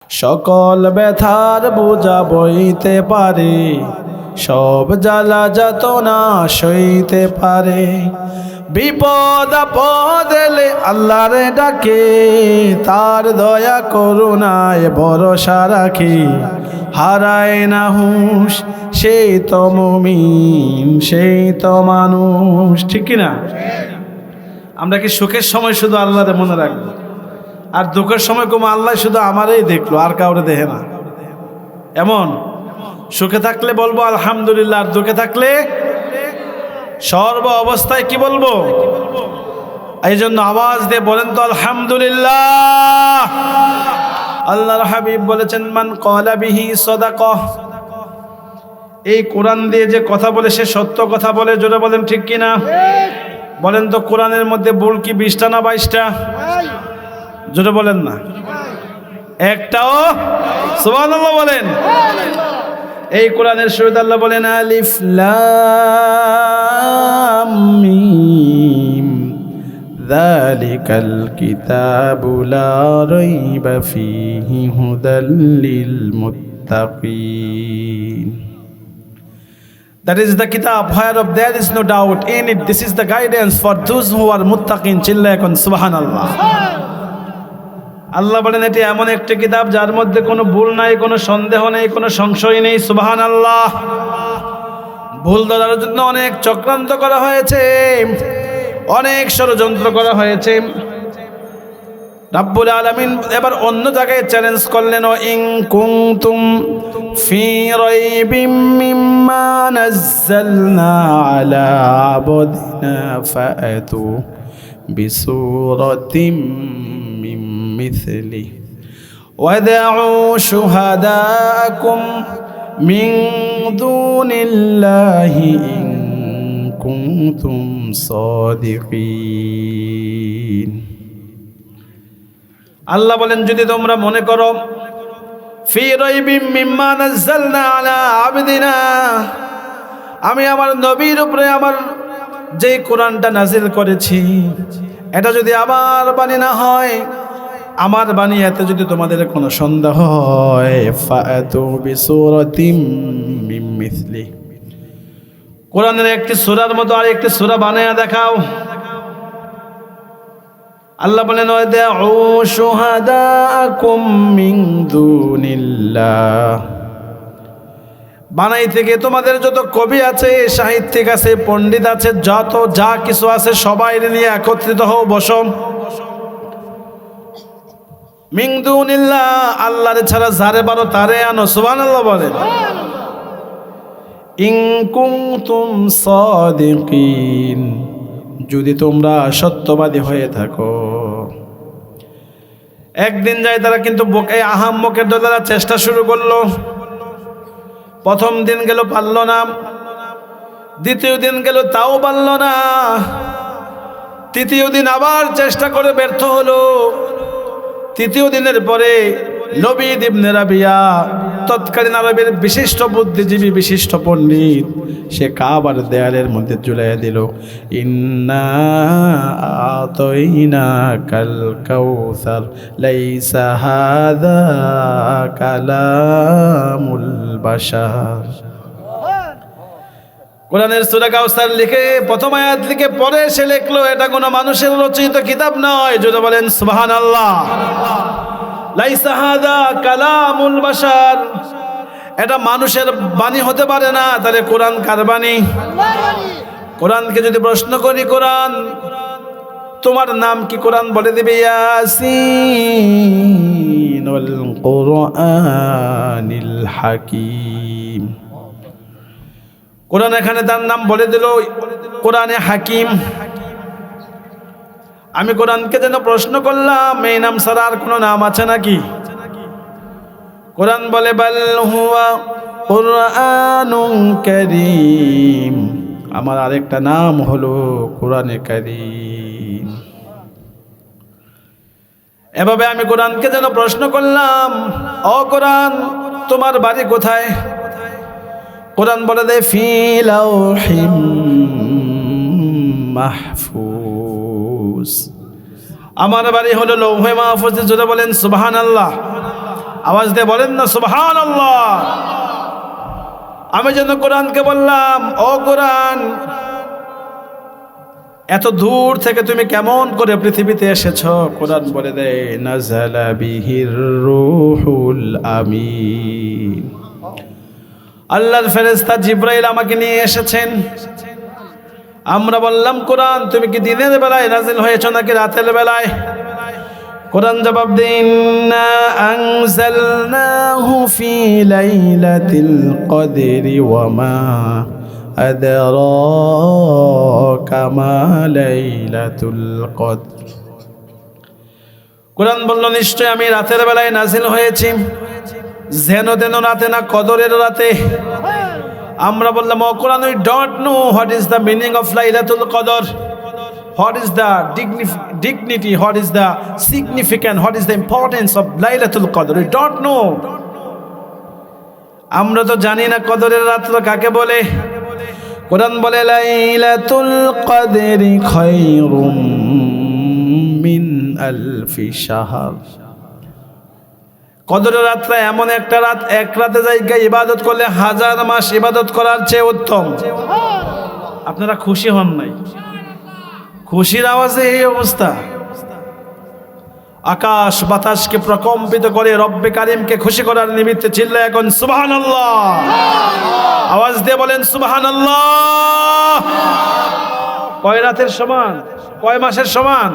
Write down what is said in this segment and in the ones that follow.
সকল ব্যথার বোঝা বইতে পারে, সব জ্বালা যাতনা সইতে পারে। বিপদ আপদ এলে আল্লাহর ডাকে, তার দয়া করুণায় ভরসা রাখি। হারায় না হুঁশ সেই তো মুমিন, সেই তো মানুষ। ঠিক কিনা? আমরা কি সুখের সময় শুধু আল্লাহরে মনে রাখবো, আর দুঃখের সময় কম আল্লাহ শুধু আমারই দেখলো, আর কাউরে দেখে না? এমন সুখে থাকলে বলবো আলহামদুলিল্লাহ, আর দুঃখে থাকলে সর্ব অবস্থায় কি বলবো? এই জন্য আওয়াজ দিয়ে বলেন তো আলহামদুলিল্লাহ। আল্লাহর হাবিব বলেছেন, মান ক্বালা বিহি সাদাকাহ। এই কোরআন দিয়ে যে কথা বলে সে সত্য কথা বলে। জোরে বলেন ঠিক কিনা? বলেন তো কোরআনের মধ্যে ভুল কি 20টা না 22টা? জোরে বলেন না, একটাও। সুবহানাল্লাহ বলেন। এই কোরআনের শুরুতে আল্লাহ বলেন আলিফ লাম মিম যালিকাল কিতাবু লা রাইবা ফীহি হুদাল লিল মুত্তাকিন। That is the kitab whereof there is no doubt in it. This is the guidance for those who are muttaqin. চিল্লায় এখন সুবহানাল্লাহ। আল্লাহ বলেন এটি এমন একটি কিতাব যার মধ্যে কোনো ভুল নাই, কোনো সন্দেহ নেই, কোনো সংশয় নেই। সুবহানাল্লাহ। ভুল ধরার জন্য অনেক চক্রান্ত করা হয়েছে, অনেক ষড়যন্ত্র করা হয়েছে। রাব্বুল আলামিন এবার অন্য জায়গায় চ্যালেঞ্জ করলেন, ইন কুনতুম ফি রাইবিম মিম্মা নাযালনা আলা আবদিনা ফাআতু বিসূরাতিম মিন মিসলি ওয়াদউ শুহাদাকুম মিন দুনিল্লাহি ইন কুনতুম সাদিকিন। আল্লাহ বলেন যদি তোমরা মনে করো ফি রাইবিম মিম্মা নাযালনা আলা আবদিনা, আমি আমার নবীর উপরে আমার যে কোরআনটা নাজিল করেছি এটা যদি আমার বাণী না হয়, আমার বাণী এতে যদি তোমাদের কোনো সন্দেহ হয়, ফাআতু বিসূরাতিম মিন মিসলি, কোরআনের একটি সূরার মতো আর একটি সূরা বানায়া দেখাও। আল্লাহ বলেন ওয়াদউ শুহাদাকুম মিন দুনিল্লাহ, বানাই থেকে তোমাদের যত কবি আছে, সাহিত্যিক আছে, পণ্ডিত আছে, যত যা কিছু আছে সবাই নিয়ে একত্রিত হও, বসো। মিন দুনিল্লাহ, আল্লাহর ছাড়া যারে পারো তারে আনো। সুবহানাল্লাহ বলেন। ইন কুনতুম সাদিকিন, যদি তোমরা সত্যবাদী হয়ে থাকো। একদিন যায় তারা কিন্তু এই আহাম্মকের দ্বারা চেষ্টা শুরু করলো। প্রথম দিন গেল পারল না, দ্বিতীয় দিন গেল তাও পারল না, তৃতীয় দিন আবার চেষ্টা করে ব্যর্থ হলো। তৃতীয় দিনের পরে লবিদ ইবনে রাবিয়া, তৎকালীন আরবের বিশিষ্ট বুদ্ধিজীবী, বিশিষ্ট পণ্ডিত, সে কাবার দেয়ালের মধ্যে ঝুলাইয়া দিল, ইন্না আতাইনাকাল কাউসার লাইসা হাযা কালামুল বাশার। কোরআনের সূরা কাউসার লিখে প্রথম আয়াত লিখে পরে সে লিখলো এটা কোনো মানুষের রচিত কিতাব নয়। যদি বলেন সুবহানাল্লাহ। লাইসা হাযা কালামুল বাশার, এটা মানুষের বাণী হতে পারে না। তাহলে কোরআন কার বাণী? কোরআনকে যদি প্রশ্ন করি, কোরআন তোমার নাম কি? কোরআন বলে দিবে ইয়াসিন ওয়াল কুরআনিল হাকিম। কোরআন এখানে তার নাম বলে দিল কোরআনে হাকিম। আমি কোরআনকে যেন প্রশ্ন করলাম এই নাম ছাড়া আর কোনো নাম আছে নাকি? কোরআন বলে বাল হুয়া কুরআনুন কারীম, আমার আরেকটা নাম হলো কোরআনে কারীম। এভাবে আমি কোরআনকে যেন প্রশ্ন করলাম, ও কোরআন তোমার বাড়ি কোথায়? কোরআন বলে দেয় ফি লাউহিম মাহফুজ, আমার বাড়ি হলো লৌহে মাহফুজে। জোরে বলেন সুবহানাল্লাহ। আওয়াজ দিয়ে বলেন না সুবহানাল্লাহ। আমি যেন কোরআনকে বললাম, ও কোরআন, এত দূর থেকে তুমি কেমন করে পৃথিবীতে এসেছো? কোরআন বলে দেয় নাযালা বিহির রূহুল আমিন। আল্লাহর ফেরেশতা জিবরাইল আমাকে নিয়ে এসেছেন। আমরা বললাম কোরআন তুমি কি দিনের বেলায় নাজিল হয়েছো নাকি রাতের বেলায়? কোরআন জবাব দেয় ইন্না আনজালনাহু ফি লাইলাতিল কদরি ওয়া মা আদরাকা মা লাইলাতুল কদর। কোরআন বলল নিশ্চয় আমি রাতের বেলায় নাজিল হয়েছি, যেন তেন রাতে না, কদরের রাতে। আমরা বললাম ও Quran, we don't know what is the meaning of Laylatul Qadr, what is the dignity, what is the significant, what is the importance of Laylatul Qadr, we don't no. আমরা তো জানি না কদরের রাত্র কাকে বলে। কোরআন বলে লাইলাতুল কদরি খায়রুম মিন আলফি শাহর। কদরের রাতটা এমন একটা রাত, এক রাতে জায়গায় ইবাদত করলে 1000 মাস ইবাদত করার চেয়ে উত্তম। আপনারা খুশি হন নাই? খুশির আওয়াজে এই অবস্থা। আকাশ বাতাসকে প্রকম্পিত করে রব্বে কারিমকে খুশি করার নিমিত্তে চিল্লায় এখন সুবহানাল্লাহ। আওয়াজ দিয়ে বলেন সুবহানাল্লাহ। কয় রাতের সমান? কয় মাসের সমান?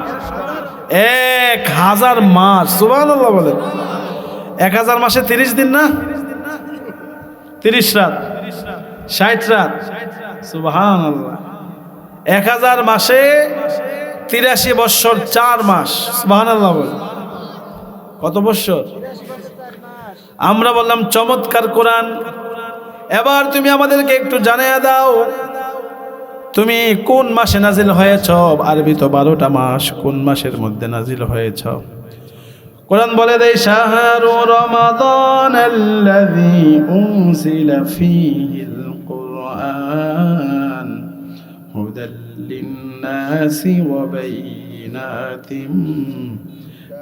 1000 মাস। সুবহানাল্লাহ বলেন। 1000 মাসে 30 দিন না? 30 রাত, 60 রাত। সুবহানাল্লাহ। 1000 মাসে 83 বৎসর 4 মাস। সুবহানাল্লাহ বলেন। কত বৎসর? আমরা বললাম চমৎকার কোরআন, এবার তুমি আমাদেরকে একটু জানিয়ে দাও তুমি কোন মাসে নাজিল হয়েছ? আরবি তো 12টা মাস, কোন মাসের মধ্যে নাজিল হয়েছ? কোরআন বলে দেয় শাহরু রমাদানাল্লাযী উনজিলা ফীহিল কুরআন হুদাল লিন্নাসি ওয়া বাইয়িনাতিম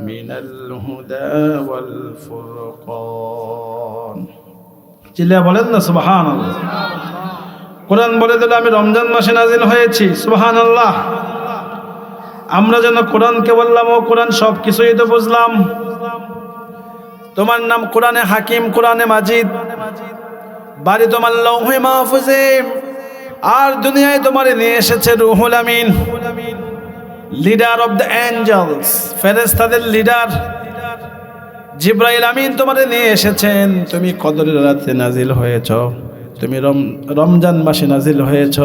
মিনাল হুদা ওয়াল ফুরকান। চিল্লায়া বলেন না সুবহানাল্লাহ। কোরআন বলে দিল আমি রমজান মাসে নাজিল হয়েছি। সুবহানাল্লাহ। আমরা যেন কোরআনকে বললাম ও কোরআন সব কিছুই তো বুঝলাম, তোমার নাম কোরআনে হাকিম, কোরআনে মাজিদ, বাড়ি তোমার লৌহে মাহফুজে, আর দুনিয়ায় তোমার নিয়ে এসেছে Ruhul Amin, leader of the angels, ফেরেশতাদের লিডার জিবরাইল আমিন তোমার নিয়ে এসেছেন। তুমি কদরের রাতে নাজিল হয়েছ, তুমি রমজান মাসে নাজিল হয়েছ।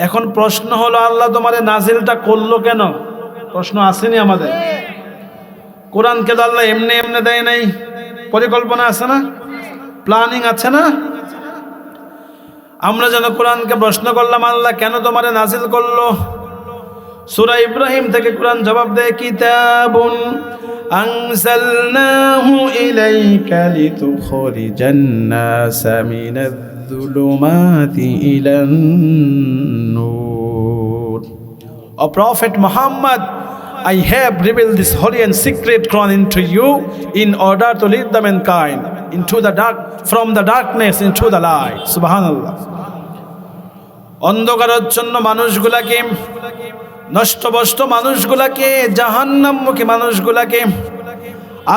এখন প্রশ্ন হলো আল্লাহ তোমার নাজিলটা করলো কেন? প্রশ্ন আসেনি আমাদের? কোরআনকে তো আল্লাহ এমনি এমনি দেয় নাই, পরিকল্পনা আছে না, প্ল্যানিং আছে না? আমরা যেন কোরআনকে প্রশ্ন করলাম আল্লাহ কেন তোমার নাজিল করলো? সূরা ইব্রাহিম থেকে কোরআন জবাব দেয় কিতাবুন আনজালনাহু ইলাইকা লিতুখরিজান NASA Minaj যুলুমাতি ইলান Noor. O Prophet Muhammad, I have revealed this holy and secret Quran into you in order to lead the mankind into the dark, from the darkness into the light. Subhanallah. অন্ধকারাচ্ছন্ন মানুষগুলাকে, নষ্টভ্রষ্ট মানুষগুলাকে, জাহান্নামমুখী মানুষগুলাকে,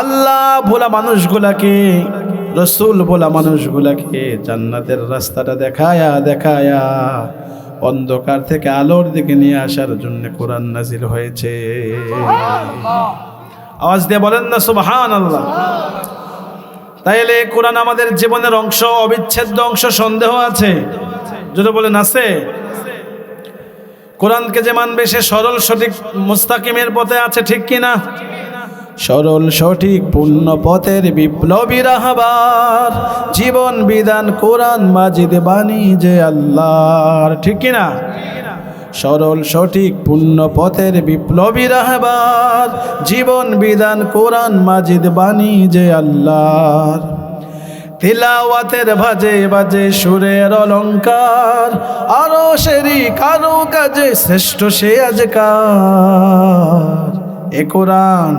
আল্লাহ ভোলা মানুষগুলাকে, রসুল ভোলা মানুষগুলাকে জান্নাতের রাস্তাটা দেখায়া দেখায়া অন্ধকার থেকে আলোর দিকে নিয়ে আসার জন্য কোরআন নাজিল হয়েছে। আওয়াজ দিয়ে বলেন না সুবহানাল্লাহ। তাইলে কোরআন আমাদের জীবনের অংশ, অবিচ্ছেদ্য অংশ, সন্দেহ আছে? যদি বলেন আছে। কোরআনকে যে মানবে সে সরল সঠিক মুস্তাকিমের পথে আছে, ঠিক কিনা? সরল সঠিক পূর্ণ পথের বিপ্লবী রাহবার, জীবন বিধান কোরআন মাজিদ বাণী যে আল্লাহর, ঠিক কিনা? সরল সঠিক পূর্ণ পথের বিপ্লবী রাহবার, জীবন বিধান কোরআন মাজিদ বাণী যে আল্লাহর। তিলাওয়াতের বাজে বাজে সুরের অলঙ্কার, আরো সেরি কারো কাজে শ্রেষ্ঠ সে আজকার। এ কোরআন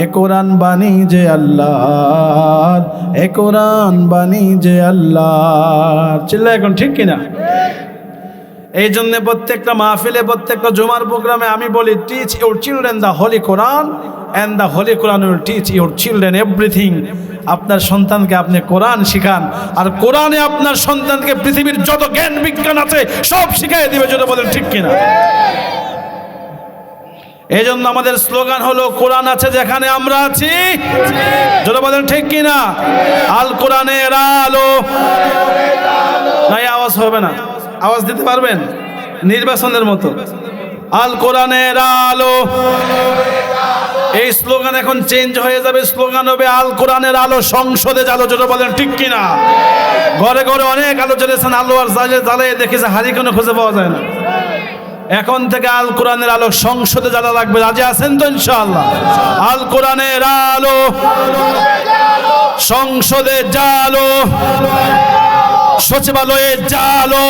এ কোরআন বাণী যে আল্লাহর, এ কোরআন বাণী যে আল্লাহর। চিল্লা এখন ঠিক কিনা? এই জন্য প্রত্যেকটা মাহফিলে, প্রত্যেকটা জুমার প্রোগ্রামে আমি বলি, teach your children the Holi Quran and the Holi Quran will teach your children everything. আপনার সন্তানকে আপনি কোরআন শিখান, আর কোরআনে আপনার সন্তানকে পৃথিবীর যত জ্ঞান বিজ্ঞান আছে সব শিখাই দিবে। যেটা বলেন ঠিক কিনা? এই জন্য আমাদের স্লোগান হলো, কোরআন আছে যেখানে আমরা আছি। যেটা বলেন ঠিক কিনা? আল কোরআনের আলো। নাই আওয়াজ হবে না, আওয়াজ দিতে পারবেন? নির্বাচনের মতো, আল কোরআনের আলো। এই স্লোগান এখন চেঞ্জ হয়ে যাবে, স্লোগান হবে আল কোরআনের আলো সংসদে জ্বালো। যেটা বলেন ঠিক কিনা? ঘরে ঘরে অনেক আলো জ্বেলেছেন, আলো আর জ্বালিয়ে দেখেছে হারি কোনো খুঁজে পাওয়া যায় না। এখন থেকে আল কোরআনের আলো সংসদে জ্বালা লাগবে। রাজি আছেন তো ইনশাআল্লাহ? আল কোরআনের আলো সংসদে জ্বালো, সচিবালয়ে জ্বালো।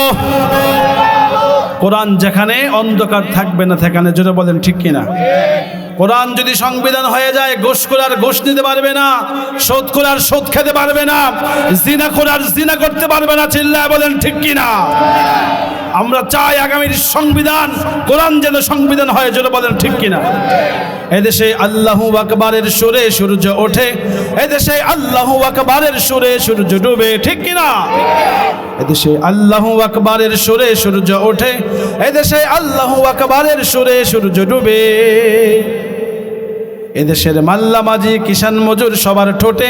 কোরআন যেখানে অন্ধকার থাকবে না সেখানে। যেটা বলেন ঠিক কিনা? কোরআন যদি সংবিধান হয়ে যায়, ঘুষ করার ঘুষ নিতে পারবে না, সুদ করার সুদ খেতে পারবে না, জিনা করার জিনা করতে পারবে না। চিল্লায় বলেন ঠিক কিনা? আমরা চাই আগামীর সংবিধান কোরআন যেন সংবিধান হয়। যেটা বলেন ঠিক কিনা? এদেশে আল্লাহু আকবারের সুরে সূর্য ওঠে, এদেশে আল্লাহু আকবারের সুরে সূর্য ডুবে। ঠিক কিনা? এদেশে আল্লাহু আকবারের সুরে সূর্য ওঠে, এদেশে আল্লাহু আকবারের সুরে সূর্য ডুবে। এদেশের মাল্লা মাঝি কিষান মজুর সবার ঠোঁটে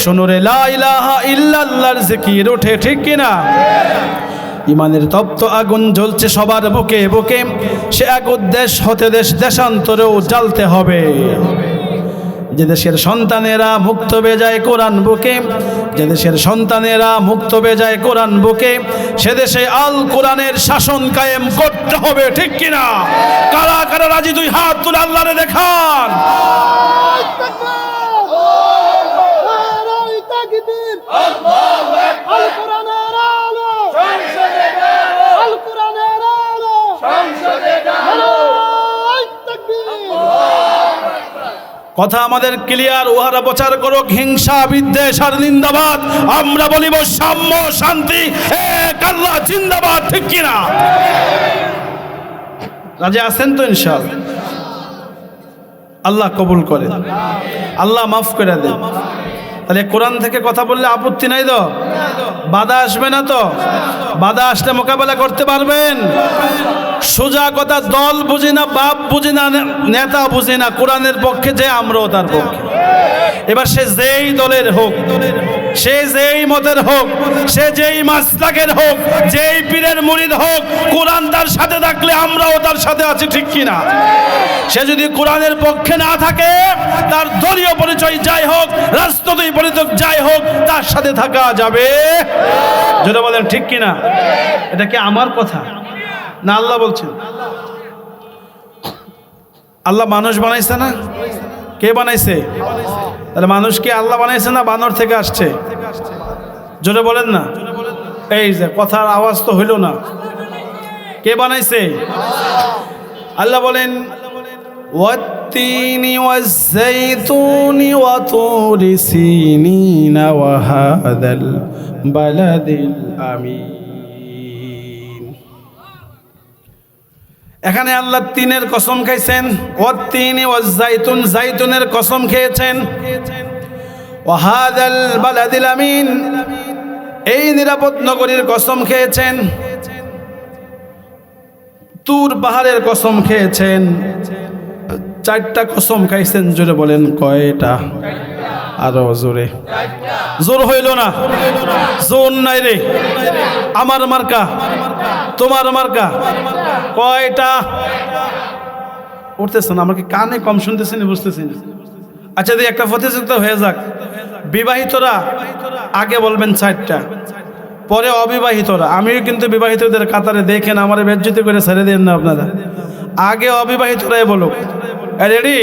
শুনুরে লা ইলাহা ইল্লাল্লাহর জিকির ওঠে। ঠিক কিনা? ইমানের তপ্ত আগুন জ্বলছে সবার বুকে বুকে, সে এক উদ্দেশ্য হতে দেশ দেশান্তরেও জ্বালতে হবে। যে দেশের সন্তানেরা মুক্ত বেজায় কোরআন বুকে, যে দেশের সন্তানেরা মুক্ত বেজায় কোরআন বুকে, সে দেশে আল কোরআনের শাসন কায়েম করতে হবে। ঠিক কিনা? কারা কারা রাজি? দুই হাত তুলে আল্লাহরে দেখান। কথা আমাদের ক্লিয়ার। উহারা প্রচার করুক হিংসা, বিদ্বেষ আর নিন্দাবাদ, আমরা বলিব সাম্য, শান্তি, এক আল্লাহ জিন্দাবাদ। ঠিক কিনা? রাজি আছেন তো ইনশাআল্লাহ? আল্লাহ কবুল করেন, আল্লাহ মাফ করে দেন। তাহলে কোরআন থেকে কথা বললে আপত্তি নাই তো? বাধা আসবে না তো? বাধা আসলে মোকাবেলা করতে পারবেন? সোজা কথা, দল বুঝি না, বাপ বুঝি না, নেতা বুঝি না, কোরআনের পক্ষে যে আমরাও তার পক্ষে। এবার সে যেই দলের হোক, সে যেই মতের হোক, সে যেই মাসলাকের হোক, যেই পীরের মুরিদ হোক, কোরআন তার সাথে থাকলে আমরাও তার সাথে আছি। ঠিক কিনা? সে যদি কোরআনের পক্ষে না থাকে, তার দলীয় পরিচয় যাই হোক, রাজনৈতিক পরিচয় যাই হোক, তার সাথে থাকা যাবে। যেটা বলেন ঠিক কিনা? এটা কি আমার কথা না আল্লাহ বলছেন? আল্লাহ মানুষ বানাইছে না? কে বানাইছে? তাহলে মানুষ কি আল্লাহ বানাইছে না বানর থেকে আসছে? জোরে বলেন না। এই যে কথার আওয়াজ তো হইল না। কে বানাইছে? আল্লাহ বলেন, ওয়াত্তিনি ওয়াজ্জাইতুনি ওয়া তুরি সিনিনা ওয়া হাদাল বালাদিল আমিন। এখানে আল্লাহ তিনের কসম খাইছেন, ওয়াত্তিনি ওয়াজ্জাইতুন, জাইতুনের কসম খেয়েছেন, ওয়া হাদাল বালাদিল আমিন, এই নিরাপদ নগরীর কসম খেয়েছেন, তুর পাহাড়ের কসম খেয়েছেন। চারটা কসম খাইছেন। জোরে বলেন কয়টা? আরো জোরে। জোর হইল না, জোর নাই রে। আমার মার্কা, তোমার মার্কা। কয়টা? উঠতেছেন? আমার কি কানে কম শুনতেছেন? বুঝতেছেন? আচ্ছা, দিয়ে একটা প্রতিযোগিতা হয়ে যাক। বিবাহিতরা আগে বলবেন চারটা, পরে অবিবাহিতরা। আমিও কিন্তু বিবাহিতদের কাতারে, দেখেন আমার বেজ্জতি করে ছেড়ে দেন না আপনারা। আগে অবিবাহিতরাই বলুক। রেডি?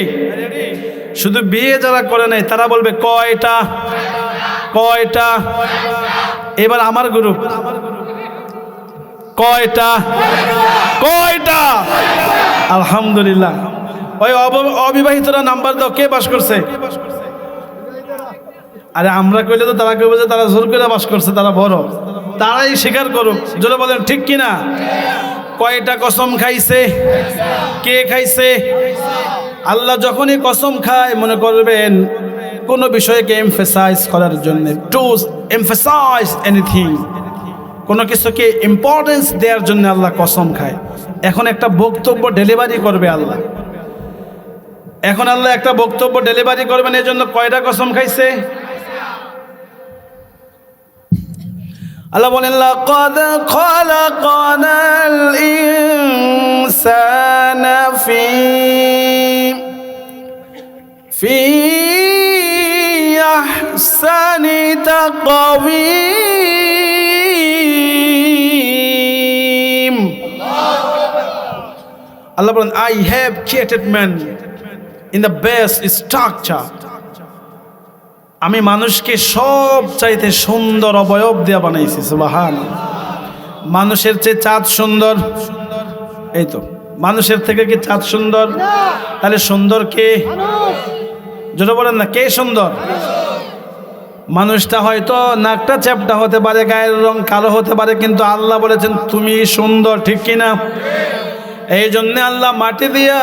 শুধু বিয়ে যারা করে নাই তারা বলবে কয়টা? কয়টা? এবার আমার গ্রুপ, কয়টা? কয়টা? আলহামদুলিল্লাহ, ওই অবিবাহিতরা নাম্বার দাও, কে পাস করছে? আরে আমরা কইলে তো তারা কইবে যে তারা জোর করে পাস করছে, তারা বড়, তারাই স্বীকার করুক। জোরে বলেন ঠিক কিনা? কয়টা কসম খাইছে? কে খাইছে? আল্লাহ যখনই কসম খায় মনে করবেন কোনো বিষয়কে এমফেসাইজ করার জন্য, টু এমফেসাইজ এনিথিং, কোনো কিছুকে ইম্পর্টেন্স দেওয়ার জন্য আল্লাহ কসম খায়। এখন একটা বক্তব্য ডেলিভারি করবে আল্লাহ, এখন আল্লাহ একটা বক্তব্য ডেলিভারি করবেন, এই জন্য কয়টা কসম খাইছে? আল্লাহ বলেন লাকাদ খালাকনাল ইনসানা ফি আহসানি তাকওয়িম। আল্লাহ বলেন I have created man in the best structure. আমি মানুষকে সব চাইতে সুন্দর অবয়ব দিয়ে বানাইছি। সুবহানাল্লাহ। মানুষের চেয়ে চাঁদ সুন্দর? এই তো, মানুষের থেকে কি চাঁদ সুন্দর? তাহলে সুন্দর কে? যেটা বলেন না, কে সুন্দর? মানুষটা হয়তো নাকটা চ্যাপটা হতে পারে, গায়ের রং কালো হতে পারে, কিন্তু আল্লাহ বলেছেন তুমি সুন্দর, ঠিক কিনা? এই জন্য আল্লাহ মাটি দিয়া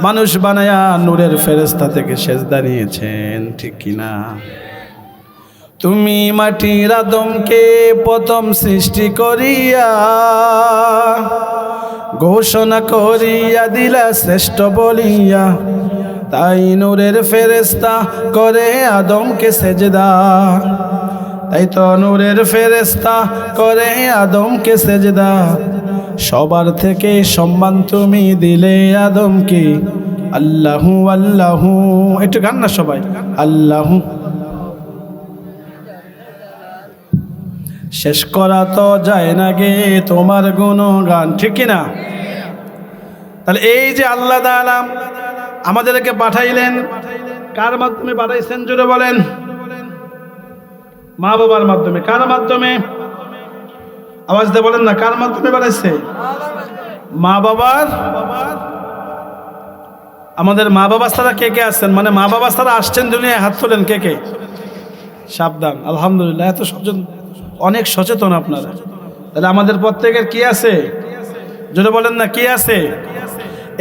মানুষ বানায়া নূরের ফেরেশতা থেকে সেজদা নিয়েছেন, ঠিক কিনা? তুমি মাটির আদমকে প্রথম সৃষ্টি করিয়া ঘোষণা করিয়া দিলা শ্রেষ্ঠ বলিয়া, তাই নূরের ফেরেশতা করে আদমকে সেজদা। তাই তো নূরের ফেরেশতা করে আদমকে সেজদা। সবার থেকে সম্মান তুমি দিলে আদমকে। আল্লাহু আল্লাহু, একটু গান না সবাই, আল্লাহু। শেষ করা তো যায় না গে তোমার গুণগান, ঠিক কিনা? তাহলে এই যে আল্লাহ তাআলা আমাদেরকে পাঠাইলেন, কার মাধ্যমে পাঠাইছেন? জোরে বলেন। মা বাবার মাধ্যমে। কার মাধ্যমে? আওয়াজ দিয়ে বলেন না, কার মাধ্যমে পাঠাইছে? মা বাবার। আমাদের মা বাবা ছাড়া কে কে আসছেন? মানে মা বাবা ছাড়া আসছেন দুনিয়ায়, হাত তোলেন কে কে? সাবধান, আলহামদুলিল্লাহ, এত সচেতন, অনেক সচেতন আপনারা। তাহলে আমাদের প্রত্যেকের কি আছে? যদি বলেন না কি আছে?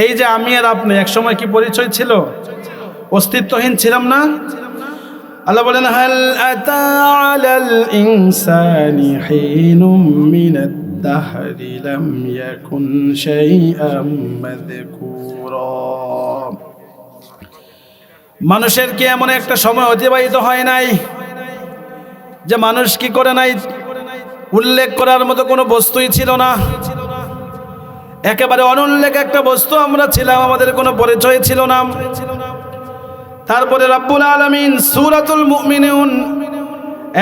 এই যে আমি আর আপনি একসময় কি পরিচয় ছিল? অস্তিত্বহীন ছিলাম না? আল্লাহ বলেন হাল আতা আলাল ইনসানি হিনুম মিনাদ দাহরি লাম ইয়াকুন শাইআম মাযকুরা। মানুষের কি এমন একটা সময় অতিবাহিত হয় নাই যে মানুষ কি করে নাই? উল্লেখ করার মতো কোনো বস্তুই ছিল না, একেবারে অনুল্লেখ একটা বস্তু আমরা ছিলাম, আমাদের কোনো পরিচয় ছিল না। তারপরে রব্বুল আলামিন সূরাতুল মুমিনুন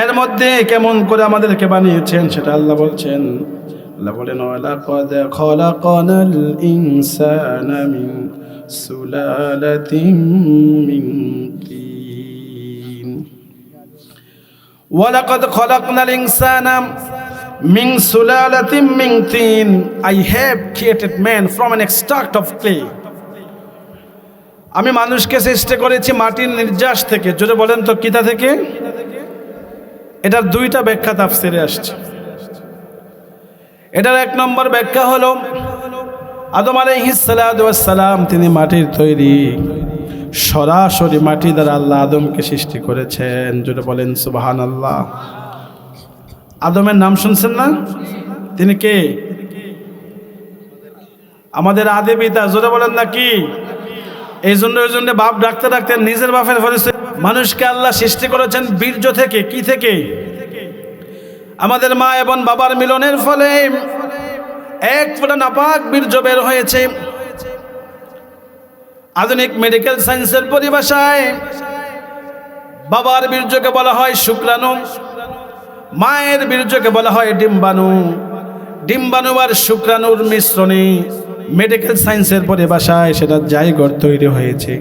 এর মধ্যে কেমন করে আমাদেরকে বানিয়েছেন সেটা আল্লাহ বলছেন। আল্লাহ বলেন ওয়ালাকাদ খালাকনাল ইনসানা মিন সুলালাতিন মিন তিন। ওয়ালাকাদ খালাকনাল ইনসানা মিন সুলালাতিন মিন তিন। I have created man from an extract of clay. আমি মানুষকে সৃষ্টি করেছি মাটির নির্যাস থেকে। জোরে বলেন তো কিতা থেকে? এটার দুইটা ব্যাখ্যা তাফসিরে আসছে। এটার এক নম্বর ব্যাখ্যা হলো আদম আলাইহিস সালাতু ওয়াস সালাম তিনি মাটির তৈরি, সরাসরি মাটি দ্বারা আল্লাহ আদমকে সৃষ্টি করেছেন। জোরে বলেন সুবহানাল্লাহ। আদমের নাম শুনছেন না? তিনি কে? আমাদের আদি পিতা। জোরে বলেন না কি? এই জন্য বাপ ডাকতে ডাকতে নিজের বাপের পরিচয়। মানুষকে আল্লাহ সৃষ্টি করেছেন বীর্য থেকে। কি থেকে? আমাদের মা এবং বাবার মিলনের ফলে এক ফোঁটা নাপাক বীর্য বের হয়েছে। আধুনিক মেডিকেল সায়েন্সের পরিভাষায় বাবার বীর্যকে বলা হয় শুক্রাণু, মায়ের বীর্যকে বলা হয় ডিম্বাণু। ডিম্বাণু আর শুক্রাণুর মিশ্রণে মেডিকেল সায়েন্সের পরিভাষায় সেটা জাইগোট তৈরি হয়েছে।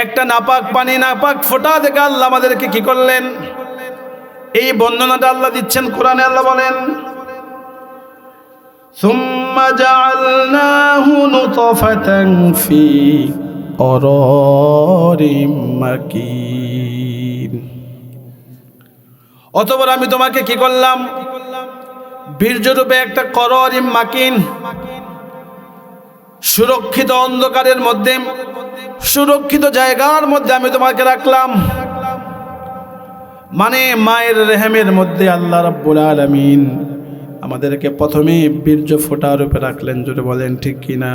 একটা নাপাক পানি, নাপাক ফোঁটা থেকে আল্লাহ আমাদেরকে কি করলেন? এই বর্ণনাটা আল্লাহ দিচ্ছেন কোরআনে। আল্লাহ বলেন সুম্মা জাআলনাহু নুতফাতান ফি করারিম মাকিন। অতঃপর আমি তোমাকে কি করলাম? বীর্যরূপে একটা করারিম মাকিন, সুরক্ষিত অন্ধকারের মধ্যে, সুরক্ষিত জায়গার মধ্যে আমি তোমাকে রাখলাম। মানে মায়ের রেহেমের মধ্যে আল্লাহ রাব্বুল আলামিন আমাদেরকে প্রথমে বীর্য ফোঁটা রূপে রাখলেন। জোরে বলেন ঠিক কিনা?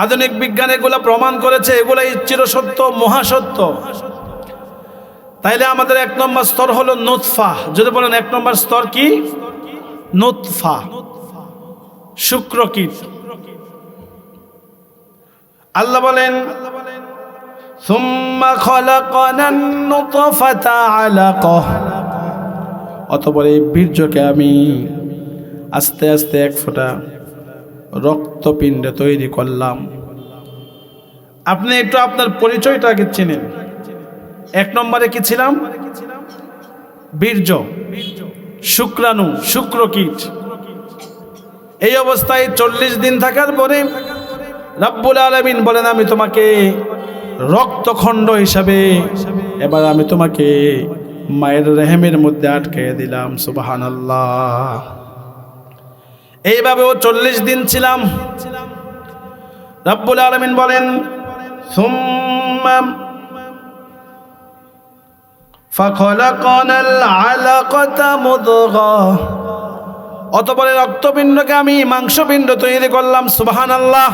আধুনিক বিজ্ঞান এগুলা প্রমাণ করেছে, এগুলাই চিরসত্য, মহাসত্য। তাইলে আমাদের 1 নম্বর স্তর হলো নুতফা। যদি বলেন 1 নম্বর স্তর কি? নুতফা, শুক্রকীট। আল্লাহ বলেন সুম্মা খলাকনান নুতফাতা আলাকা। অতঃপর এই বীর্যকে আমি আস্তে আস্তে 1 ফোঁটা রক্তপিণ্ড তৈরি করলাম। আপনি একটু আপনার পরিচয়টা আগে চিনেন। 1 নম্বরে কি ছিলাম? বীর্য, শুক্রাণু, শুক্রকীট। এই অবস্থায় 40 দিন থাকার পরে রাব্বুল আলামিন বলেন আমি তোমাকে রক্তখণ্ড হিসাবে এবার আমি তোমাকে মায়ের রেহেমের মধ্যে আটকে দিলাম। সুবহানাল্লাহ। এইভাবেও 40 দিন ছিলাম। রাব্বুল আলামিন বলেন সুম্মা ফাখলাকনাল আলাকাতা মুদগা। অতঃপর রক্তপিণ্ডকে আমি মাংসপিণ্ড তৈরি করলাম। সুবহানাল্লাহ।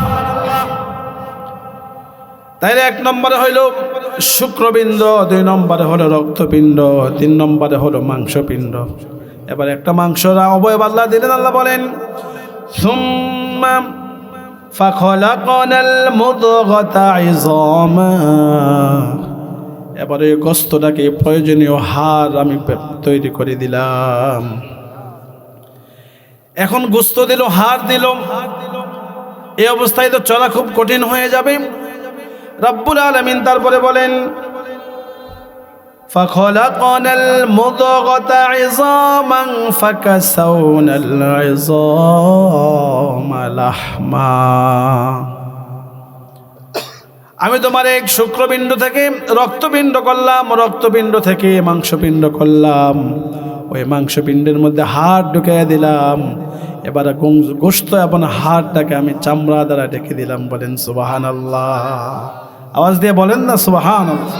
তাইলে 1 নম্বরে হইল শুক্রপিণ্ড, 2 নম্বরে হলো রক্তপিণ্ড, 3 নম্বরে হলো মাংসপিণ্ড। এবার একটা মাংসর অবয়ব আল্লাহ দিলেন। আল্লাহ বলেন সুম্মা ফাখলাকনাল মুদগাতা ইযামা। এবারে গোস্তটাকে প্রয়োজনীয় হাড় আমি তৈরি করে দিলাম। এখন গোস্ত দিল, হাড় দিল, এই অবস্থায় তো চলা খুব কঠিন হয়ে যাবে। রাব্বুল আলামিন তারপরে বলেন ফাখলাকনাল মুদগাতা ইযামান ফাকাসাউনাল ইযামা লাহমা। আমি তোমার এক শুক্রপিণ্ড থেকে রক্তপিণ্ড করলাম, রক্তপিণ্ড থেকে মাংসপিণ্ড করলাম, ওই মাংসপিণ্ডের মধ্যে হাড় ঢুকিয়ে দিলাম। এবার গোশত এবং হাড়টাকে আমি চামড়া দ্বারা ঢেকে দিলাম। বলেন সুবহানাল্লাহ। আওয়াজ দিয়ে বলেন না সুবহানাল্লাহ।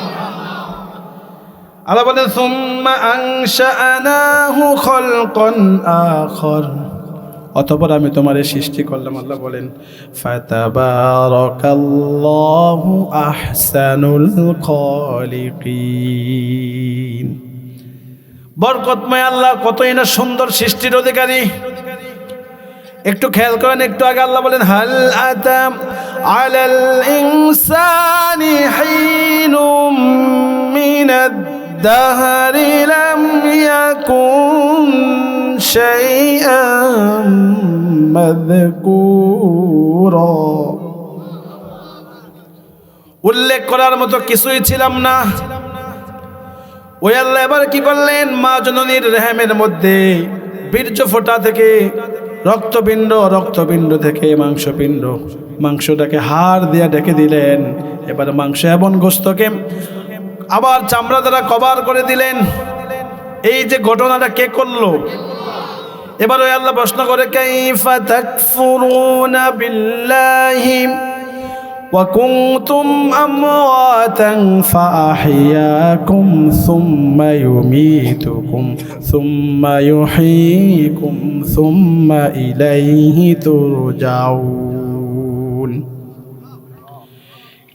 আল্লাহ বলেন সুম্মা আনশাআনাহু খালকান আখার। অতঃপর আমি তোমারে সৃষ্টি করলাম। আল্লাহ বলেন ফাতাবারাকাল্লাহু আহসানুল খালিকিন। বরকতময় আল্লাহ কতই না সুন্দর সৃষ্টির অধিকারী। একটু খেয়াল করেন, একটু আগে আল্লাহ বলেন হাল আতাম আলাল ইনসানি হিনুম মিনাদ দাহরি লাম ইয়াকুন শাইআম মাযকুরা। উল্লেখ করার মতো কিছুই ছিলাম না। ওই আল্লাহ এবার কি করলেন? মা জননীর রেহেমের মধ্যে বীর্য ফোঁটা থেকে রক্তপিণ্ড, রক্তপিণ্ড থেকে মাংসপিণ্ড, মাংসটাকে হাড় দিয়ে ঢেকে দিলেন। এবার মাংস এবং গোস্তকে আবার চামড়া দ্বারা কভার করে দিলেন। এই যে ঘটনাটা কে করলো? এবার ওই আল্লাহ প্রশ্ন করে কাইফা তাকফুরুনা বিল্লাহি ওয়া কুনতুম আমওয়াতান ফাআহইয়াকুম সুম্মা ইউমীতুকুম সুম্মা ইউহয়ীকুম সুম্মা ইলাইহি তুরজাউন।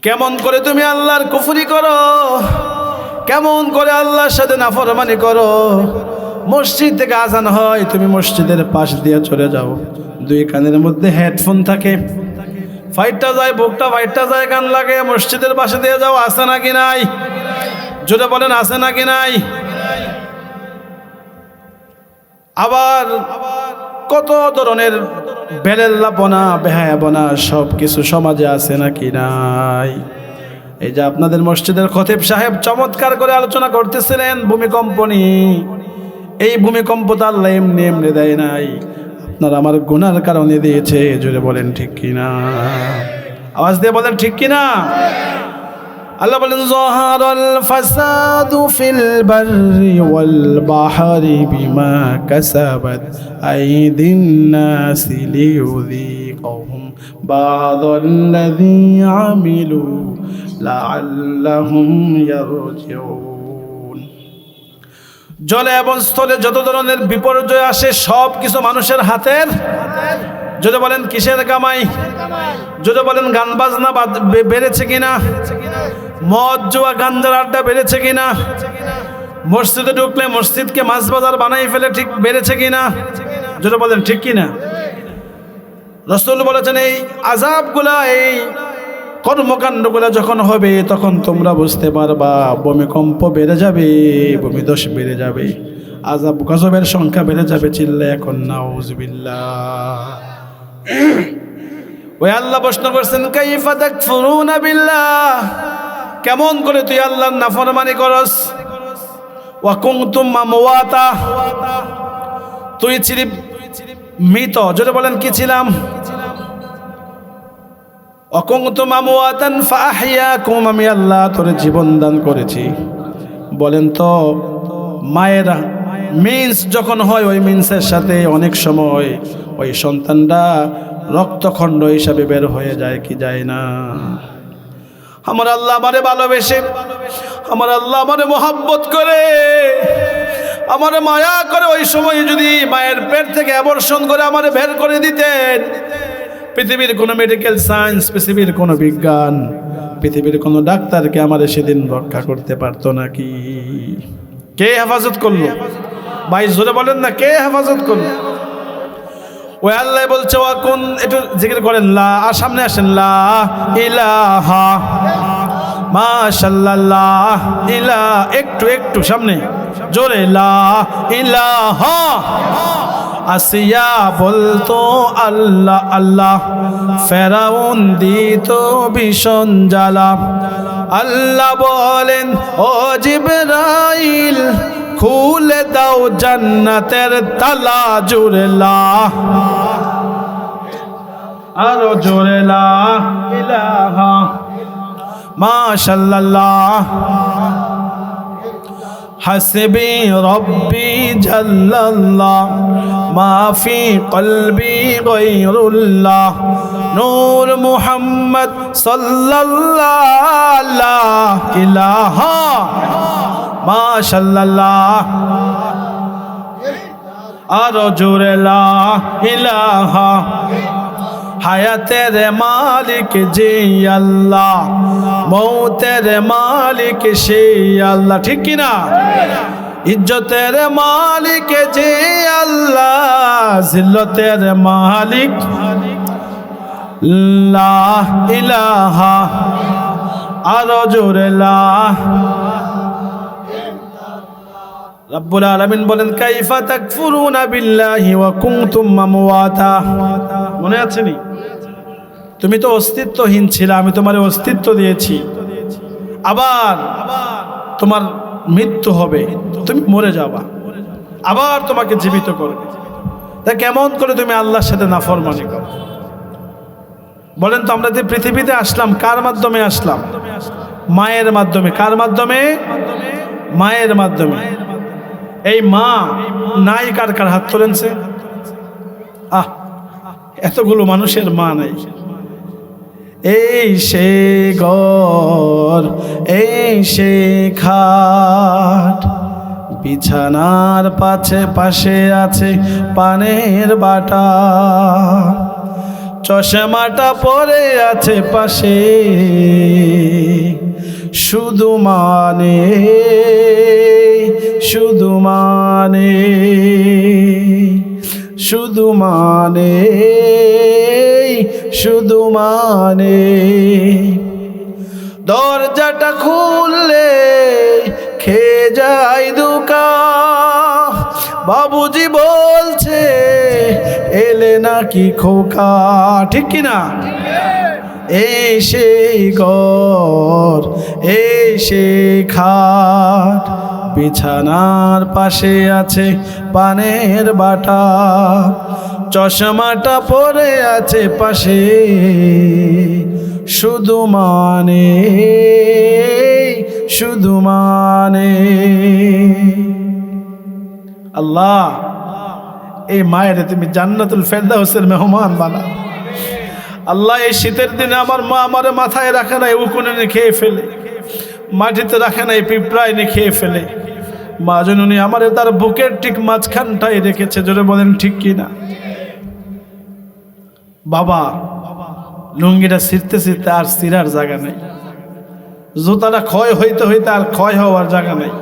কেমন করে তুমি আল্লাহর কুফরি করো, কেমন করে আল্লাহর সাথে নাফরমানি করো। মসজিদ থেকে আজান হয়, তুমি মসজিদের পাশ দিয়ে চলে যাও, 2 কানের মধ্যে হেডফোন থাকে, ফাইটটা যায়, বুকটা ফাইটটা যায়, গান লাগে, মসজিদের পাশে দিয়ে যাও। আছে নাকি নাই? জোরে বলেন আছে নাকি নাই? আবার কত ধরনের বেলেল্লাপনা, বেহায়াপনা সব কিছু সমাজে আছে নাকি নাই? এই যে আপনাদের মসজিদের খতিব সাহেব চমৎকার করে আলোচনা করতেছিলেন ভূমিকম্প নিয়ে, এই ভূমিকম্প তো আল্লাহ এমনি এমনি দেয় নাই, আপনার আমার গুনার কারণে দিয়েছে। জোরে বলেন ঠিক কিনা, আওয়াজ দিয়ে বলেন ঠিক কিনা। আল্লাহ বলেন যাহারাল ফাসাদু ফিল বাররি ওয়াল বাহরি বিমা কাসাবাত আইদিন নাসি লিয়ুযীকাহুম বা'দাল্লাযী আমিলু লাআল্লাহুম ইয়ারজিউন। জলে এবং স্থলে যত ধরনের বিপর্যয় আসে সব কিছু মানুষের হাতের। যদি বলেন কিসের কামাই? যদি বলেন গান বাজনা বেড়েছে কিনা, মদ জুয়া গাঞ্জার আড্ডা বেড়েছে কিনা, মসজিদে ঢুকলে মসজিদকে মাছ বাজার বানাই ফেলে ঠিক বেড়েছে কিনা, যদি বলেন ঠিক কিনা। রাসূল বলেছেন এই আযাবগুলা, এই কর্মকাণ্ডগুলা যখন হবে তখন তোমরা বুঝতে পারবা ভূমিকম্প বেড়ে যাবে, ভূমিধস বেড়ে যাবে, আযাব গজবের সংখ্যা বেড়ে যাবে। চিল্লা এখন নাউযুবিল্লাহ। ওই আল্লাহ প্রশ্ন করছেন কাইফা তাকফুরুনা বিল্লাহ, কেমন করে তুই আল্লাহর নাফরমানি করস। ওয়া কুনতুম আমওয়াতা, তুই ছিলি মৃত। জোরে বলেন কি ছিলাম? ওয়া কুনতুম আমওয়াতান ফাআহইয়াকুম, আমি আল্লাহ তোরে জীবন দান করেছি। বলেন তো মায়েরা মিন্স যখন হয় ওই মিন্সের সাথে অনেক সময় ওই সন্তানটা রক্তখণ্ড হিসাবে বের হয়ে যায় কি যায় না? আমার আল্লাহ আমারে ভালোবেসে, আমার আল্লাহ আমারে মোহাব্বত করে, আমারে মায়া করে, ওই সময় যদি মায়ের পেট থেকে অ্যাবর্শন করে আমারে বের করে দিতেন, পৃথিবীর কোনো মেডিকেল সায়েন্স, পৃথিবীর কোনো বিজ্ঞান, পৃথিবীর কোনো ডাক্তারকে আমারে সেদিন রক্ষা করতে পারতো নাকি? কে হেফাজত করলো? ভাই জোরে বলেন না, কে হেফাজত করলো? ওই আল্লাহ বলছে ওয়া কুন, একটু জিকির করেন লা, আর সামনে আসেন লা ইলাহা মাশাআল্লাহ ইলাহা, একটু একটু সামনে জোরে লা ইলাহা। আসিয়া বলতো আল্লাহ আল্লাহ, ফেরাউন দিত ভীষণ জ্বালা। আল্লাহ বলেন ও জিবরাইল খুলে দাও জান্নাতের তালা, জোরে লা, আরো জোরে লা ইলাহা মাশাআল্লাহ। হাসবি রব্বি জাল্লাল্লাহ মা ফি কলবি গায়রুল্লাহ, নূর মুহাম্মদ সাল্লাল্লাহু লা ইলাহা মাশাআল্লাহ, আরো জোরে লা ইলাহা। হায়াতের মালিক যে আল্লাহ, মৌতের মালিক সে আল্লাহ, ঠিক কিনা? ইজ্জতের মালিক যে আল্লাহ, জিল্লতের মালিক লা ইলাহা, আরো জোরে লা। রব্বুল আলামিন বলেন কাইফা তাকফুরুনা বিল্লাহি ওয়া কুনতুম আমওয়াতা। মনে আছে নি? তুমি তো অস্তিত্বহীন ছিলে, আমি তোমার অস্তিত্ব দিয়েছি, আবার তোমার মৃত্যু হবে, তুমি মরে যাবা, আবার তোমাকে জীবিত করবে। তা কেমন করে তুমি আল্লাহর সাথে নাফরমানি করো? বলেন তো, আমরা যে পৃথিবীতে আসলাম কার মাধ্যমে আসলাম? মায়ের মাধ্যমে। কার মাধ্যমে? মায়ের মাধ্যমে। এই মা নাই কার কার হাত তোলেনছে? এতগুলো মানুষের মা নাই। এই সে ঘর, এই সে খাট, বিছানার পাশে আছে পানের বাটা, চশমাটা পরে আছে পাশে, শুধু মানে, শুধু মানে, শুধু মানে, শুধু মানে। দরজাটা খুললে খেয়ে যায় দুকা, বাবুজি বলছে এলে নাকি খোকা, ঠিক কিনা? এই সেই ঘর, এই সেই খাট, বিছানার পাশে আছে পানের বাটা, চশমাটা পরে আছে পাশে, শুধু মানে, শুধু মানে। আল্লাহ, এই মায়ের তুমি জান্নাতুল ফেরদাউসের মেহমান বানাও। আল্লাহ, এই শীতের দিনে আমার মা আমারে মাথায় রাখে নাই উকুনে এনে খেয়ে ফেলে, মাটিতে রাখে নাই পিঁপড়া এনে খেয়ে ফেলে। মা জননী আমারে তার বুকের ঠিক মাঝখানটাই রেখেছে। জোরে বলেন ঠিক কি না? বাবা, লুঙ্গিটা ছিঁড়তে ছিঁড়তে আর ছিঁড়ার জায়গা নেই, জুতাটা ক্ষয় হইতে হইতে আর ক্ষয় হওয়ার জায়গা নেই।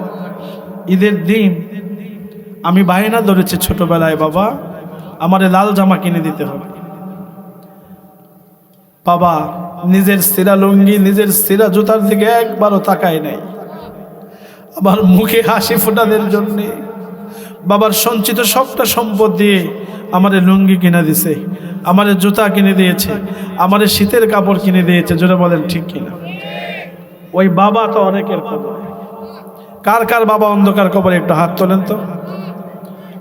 ঈদের দিন আমি বায়না ধরেছি ছোটবেলায়, বাবা আমারে লাল জামা কিনে দিতে হবে। বাবা নিজের ছিঁড়া লুঙ্গি, নিজের ছিঁড়া জুতার দিকে একবারও তাকায় নাই। আমার মুখে হাসি ফোটাদের জন্যে বাবার সঞ্চিত সবটা সম্পদ দিয়ে আমারে লুঙ্গি কিনে দিছে, আমারে জুতা কিনে দিয়েছে, আমারে শীতের কাপড় কিনে দিয়েছে। জোরে বলেন ঠিক কিনা? ওই বাবা তো অনেকের কবরে। কার কার বাবা অন্ধকার কবরে একটু হাত তোলেন তো।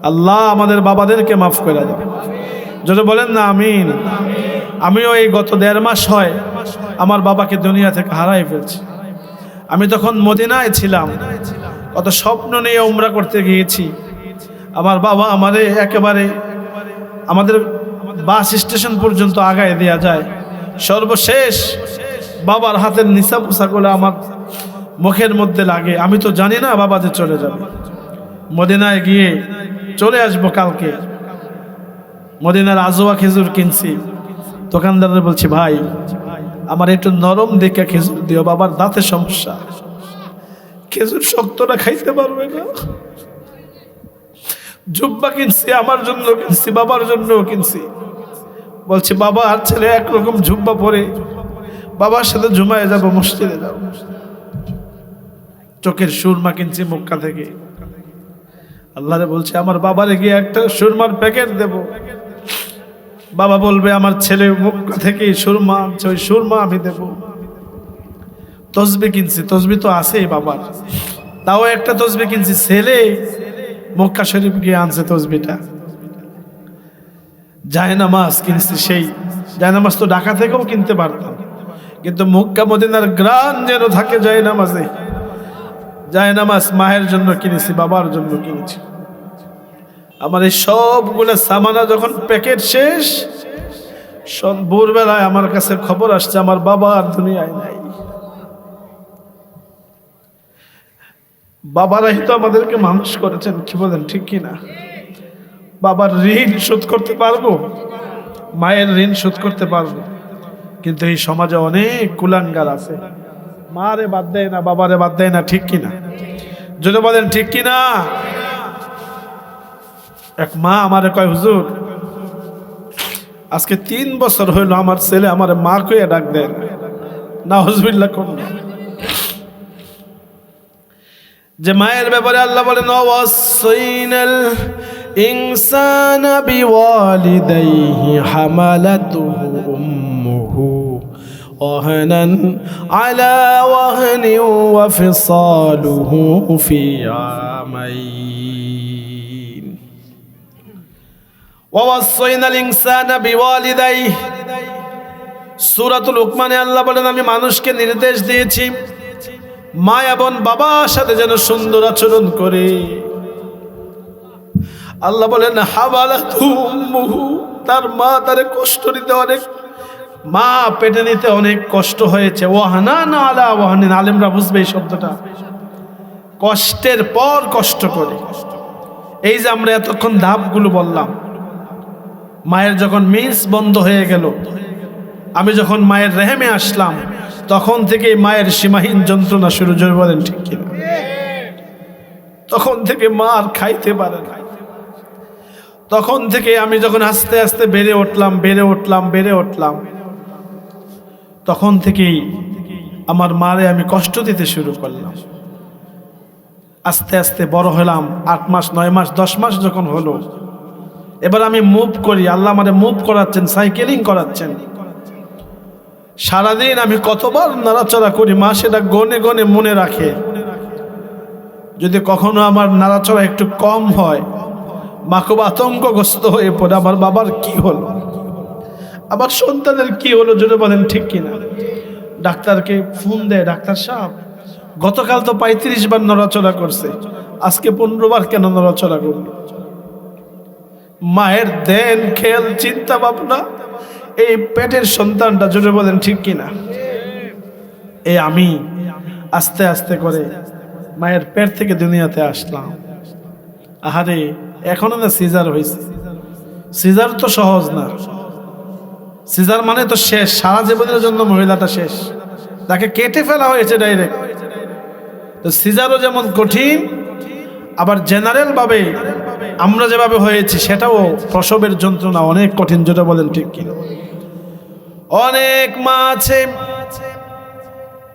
আল্লাহ আমাদের বাবাদেরকে মাফ করে দেন। যদি বলেন না আমিন। আমিও এই গত 1.5 মাস হয় আমার বাবাকে দুনিয়া থেকে হারাই ফেলছি। আমি তখন মদিনায় ছিলাম, কত স্বপ্ন নিয়ে উমরা করতে গিয়েছি। আমার বাবা আমারে একেবারে আমাদের বাস স্টেশন পর্যন্ত আগায় দেয়া যায়। সর্বশেষ বাবার হাতের নিচা পোশাকগুলো আমার মুখের মধ্যে লাগে। আমি তো জানি না বাবা যে চলে যাবে। মদিনায় গিয়ে চলে আসবো কালকে। মদিনার আজোয়া খেজুর কিনছি, দোকানদারে বলছি ভাই আমার একটু নরম দেখে খেজুর দিও, বাবার দাঁতে সমস্যা, খেজুর শক্তটা খাইতে পারবে না। জুব্বা কিনছি, আমার জন্য কিনছি, বাবার জন্য কিনছি। বলছি বাবা আর ছেলে একরকম জুব্বা পরে বাবার সাথে ঝুমায় যাবো, মসজিদে যাবো। চোখের সুরমা কিনছি মক্কা থেকে। আল্লাহরে বলছি আমার বাবারে গিয়ে একটা সুরমার প্যাকেট দেব। বাবা বলবে আমার ছেলে মক্কা থেকে সুরমা আনছে, ওই সুরমা আমি দেব। তসবি কিনছি, তসবি তো আছেই বাবার, তাও একটা তসবি কিনছি। ছেলে মক্কা শরীফ গিয়ে আনছে তসবিটা। জায়নামাজ কিনছি, সেই জায়নামাজ তো ঢাকা থেকেও কিনতে পারতাম, কিন্তু মক্কা মদিনার গ্রাম যেন থাকে জায়নামাজে। জায়নামাজ মায়ের জন্য কিনেছি, বাবার জন্য কিনেছি। আমার এই সবগুলো সামানা যখন প্যাকেট শেষ, ভোরবেলায় আমার কাছে খবর আসছে আমার বাবা আর দুনিয়ায় নাই। বাবারাই তো আমাদেরকে মানুষ করেছেন, কি বলেন ঠিক কিনা? বাবার ঋণ শোধ করতে পারবো, মায়ের ঋণ শোধ করতে পারবো, কিন্তু এই সমাজে অনেক কুলাঙ্গার আছে, মারে বাদ দেয় না, বাবারে বাদ দেয় না, ঠিক কিনা? যদি বলেন ঠিক কিনা? এক মা আমারে কয় হুজুর আজকে 3 বছর হইল আমার ছেলে আমার মা কইয়া ডাক দেয় না। নাউজুবিল্লাহ কোন যে মায়ের ব্যাপারে আল্লাহ বলেন ওয়াসাইনাল ইনসানা বিওয়ালিদাইহি হামালাতুহু উম্মুহু ওয়াহানান আলা ওয়াহনি ওয়া ফিসালুহু ফি আমাইন ওয়াসাইনাল ইনসানা বিওয়ালিদাইহি। সূরাতুল লুকমানে আল্লাহ বলেন আমি মানুষকে নির্দেশ দিয়েছি মা এবং বাবার সাথে যেন সুন্দর আচরণ করে। আল্লাহ বলেন হাওয়ালাতু উম্মুহু, তার মা তারে কষ্ট দিতে অনেক, মা পেটে নিতে অনেক কষ্ট হয়েছে। ওয়াহানান আলা ওয়াহানিন, আলেমরা বুঝবে এই শব্দটা, কষ্টের পর কষ্ট করে। এই যে আমরা এতক্ষণ ধাপগুলো বললাম, মায়ের যখন মিন্স বন্ধ হয়ে গেল, আমি যখন মায়ের রেহেমে আসলাম, তখন থেকে মায়ের সীমাহীন যন্ত্রণা শুরু। জোরে বলেন ঠিক কিনা? তখন থেকে মা আর খাইতে পারে না। তখন থেকে আমি যখন আস্তে আস্তে বেড়ে উঠলাম, তখন থেকেই আমার মারে আমি কষ্ট দিতে শুরু করলাম। আস্তে আস্তে বড় হলাম, 8 মাস 9 মাস 10 মাস যখন হলো, এবার আমি মুভ করি। আল্লাহ আমারে মুভ করাচ্ছেন, সাইকেলিং করাচ্ছেন। সারাদিন আমি কতবার নাড়াচড়া করি, মা সেটা গনে গনে মনে রাখে। যদি কখনো আমার নাড়াচড়া একটু কম হয়, মা খুব আতঙ্কগ্রস্ত হয়ে পড়ে, আমার বাবার কি হলো, আমার সন্তানের কি হলো, জোরে বলেন ঠিক কিনা। ডাক্তারকে ফোন দেয়, ডাক্তার সাহেব গতকাল তো 35 বার নড়াচড়া করছে, আজকে 15 বার কেন নড়াচড়া করল? মায়ের দেন খেয়াল, চিন্তা ভাবনা, এই পেটের সন্তানটা, জোরে বলেন ঠিক কিনা। এই আমি আস্তে আস্তে করে মায়ের পেট থেকে দুনিয়াতে আসলাম। আহারে, এখনো না সিজার হয়েছে। সিজার তো সহজ না, সিজার মানে তো শেষ, সারা জীবনের জন্য মহিলাটা শেষ, তাকে কেটে ফেলা হয়েছে ডাইরেক্ট। তো সিজারও যেমন কঠিন, আবার জেনারেল ভাবে আমরা যেভাবে হয়েছি সেটাও প্রসবের যন্ত্রণা অনেক কঠিন, যেটা বলেন ঠিক কিনা। অনেক মা আছে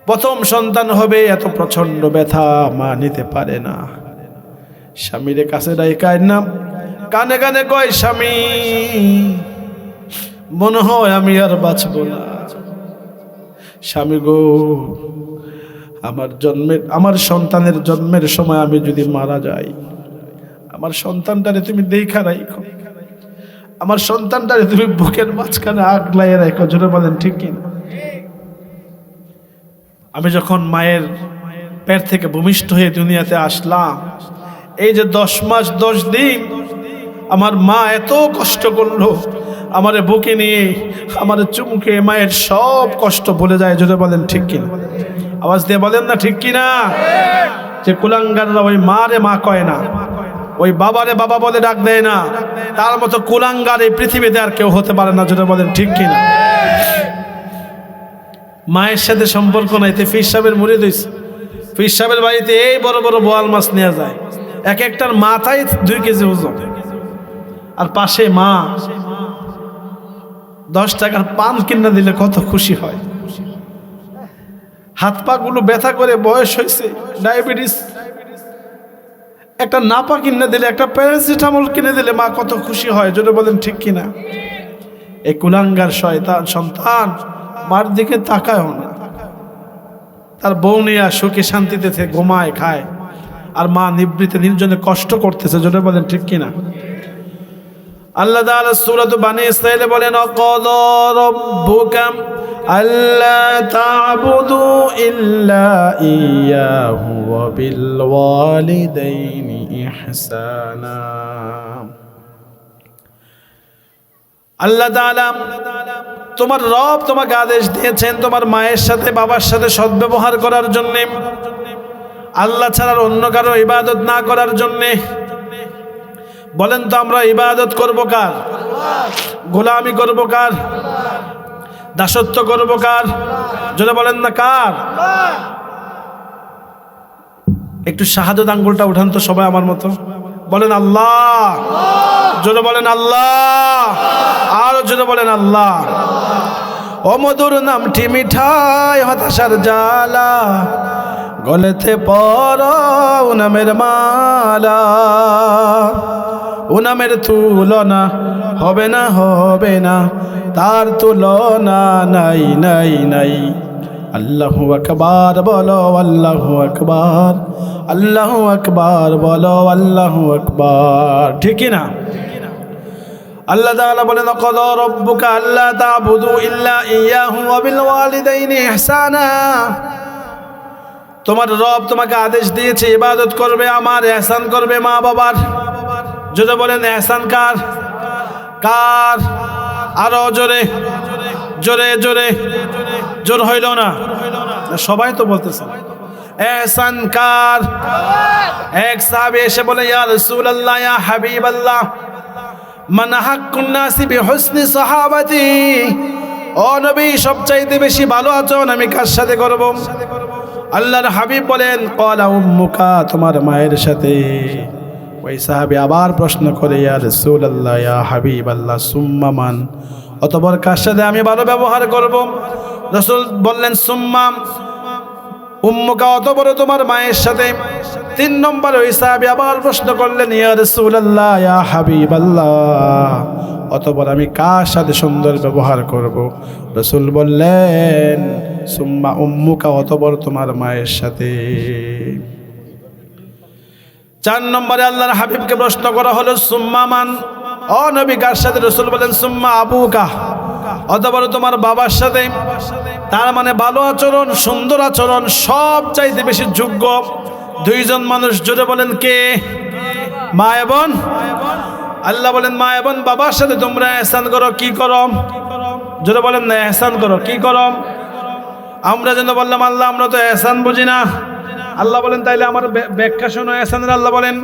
প্রথম সন্তান হবে, এত প্রচন্ড ব্যথা মা নিতে পারে না, স্বামীর কাছে ডাইকায় না, কানে কানে কয়, স্বামী মনে হয় আমি আর বাঁচব না। স্বামী গো, আমার সন্তানের জন্মের সময় আমি যদি মারা যাই, আমার সন্তানটারে তুমি দেখা রাখো, আমার সন্তানটারে তুমি বুকের মাঝখানে আগলাইয়ে রাখো, জোরে বলেন ঠিক কিনা। আমি যখন মায়ের পেট থেকে ভূমিষ্ঠ হয়ে দুনিয়াতে আসলাম, এই যে 10 মাস 10 দিন আমার মা এত কষ্ট করলো, আমারে বুকে নিয়ে আমারে চুমুকে মায়ের সব কষ্ট ভুলে যায়, জোরে বলেন ঠিক কিনা। আওয়াজ দিয়ে বলেন না ঠিক কিনা। যে কুলাঙ্গাররা ওই মা রে মা কয় না, ওই বাবারে বাবা বলে ডাক দেয় না, তার মতো কুলাঙ্গার এই পৃথিবীতে আর কেউ হতে পারে না, জোরে বলেন ঠিক কিনা। মায়ের সাথে সম্পর্ক নাই। ফির সাহেবের মুরিদ হইছে, ফির সাহেবের বাড়িতে এই বড় বড় বোয়াল মাছ নেওয়া যায়, এক একটার মাথায় 2 কেজি ওজন, আর পাশে মা 10 টাকার পান কিনা দিলে কত খুশি হয়। হাত পা গুলো ব্যথা করে, বয়স হয়েছে, ডায়াবেটিস, একটা নাপা কিনে দিলে, একটা প্যারাসিটামল কিনে দিলে মা কত খুশি হয়, জোরে বলেন ঠিক কিনা। এই কুলাঙ্গার শয়তান সন্তান মার দিকে তাকায় না, তার বউ নিয়ে সুখে শান্তিতে ঘুমায় খায়, আর মা নিবৃতে নির্জনে কষ্ট করতেছে, জোরে বলেন ঠিক কিনা। আল্লাহ তাআলা সূরা বানী ইসরাঈলে বলেন, অকাদা রাব্বুকা আল্লা তা'বুদু ইল্লা ইয়াহু ওয়া বিল ওয়ালিদাইনি ইহসানা। আল্লাহ তাআলা তোমার রব তোমাকে আদেশ দিয়েছেন তোমার মায়ের সাথে বাবার সাথে সদ্ব্যবহার করার জন্য, আল্লাহ ছাড়া অন্য কারো ইবাদত না করার জন্য। বলেন তো আমরা ইবাদত করব কার? গোলামি করব কার? দাসত্ব করব কার? জোরে বলেন না কার? একটু শাহাদাত আঙ্গুলটা উঠান তো সবাই আমার মতো, বলেন আল্লাহ। জোরে বলেন আল্লাহ, আর জোরে বলেন আল্লাহ। ও মধুর নামটি মিঠাই হতাশার জ্বালা, গলেতে পরাও নামের মালা, ও নামের তুলনা হবে না, হবে না, তার তুলনা নাই নাই নাই। আল্লাহু আকবার বলো, আল্লাহু আকবার, আল্লাহু আকবার বলো, আল্লাহু আকবার, ঠিক না? আল্লাহ তাআলা বলেন, ক্বাদা রাব্বুকা আল্লা তা'বুদু ইল্লা ইয়াহু ওয়া বিল ওয়ালিদাইনি ইহসানা। তোমার রব তোমাকে আদেশ দিয়েছে ইবাদত করবে আমার, ইহসান করবে মা বাবার। জোরে বলেন ইহসান কার? কার? আরো জোরে জোরে জোরে, জোর হইল না, সবাই তো বলতেছে ইহসান কার? এক সাহাবী এসে বলে, ইয়া রাসূলুল্লাহ, ইয়া হাবিবাল্লাহ, মান হাক্কুন নাসি বিহুসনি সাহাবাতি, ও নবী সবচাইতে বেশি ভালো আচরণ আমি কার সাথে করব? আল্লাহর হাবিব বলেন, ক্বালা উম্মুকা, তোমার মায়ের সাথে। ওই সাহাবী আবার প্রশ্ন করে, ইয়া রাসূলুল্লাহ, ইয়া হাবিবাল্লাহ, সুম্মা মান, অতঃপর কার সাথে আমি ভালো ব্যবহার করব? রাসূল বললেন, সুম্মা উম্মুকা, অতঃপর তোমার মায়ের সাথে। 3 নম্বর ওই সাহাবী আবার প্রশ্ন করলেন, ইয়া রাসূলুল্লাহ, ইয়া হাবিবাল্লাহ, অতঃপর আমি কার সাথে সুন্দর ব্যবহার করব? রাসূল বললেন সুম্মা উম্মুকা, অতঃপর তোমার মায়ের সাথে। 4 নম্বরে আল্লাহর হাবিবকে প্রশ্ন করা হলো সুম্মা মান, ও নবী কার সাথে? রাসূল বলেন সুম্মা আবুকা, অতঃপর তোমার বাবার সাথে। তার মানে ভালো আচরণ, সুন্দর আচরণ সব চাইতে বেশি যোগ্য 2 জন মানুষ। জোরে বলেন কে? মা এবং আল্লাহ বলেন মা এবং বাবার সাথে তোমরা ইহসান করো। কি করো? জোরে বলেন না, ইহসান করো। কি করো? আমরা যেন বললাম আল্লাহ আমরা তো ইহসান বুঝি না। আল্লাহ বলেন তাইলে আমার ব্যাখ্যা শোনো ইহসানের। আল্লাহ বলেন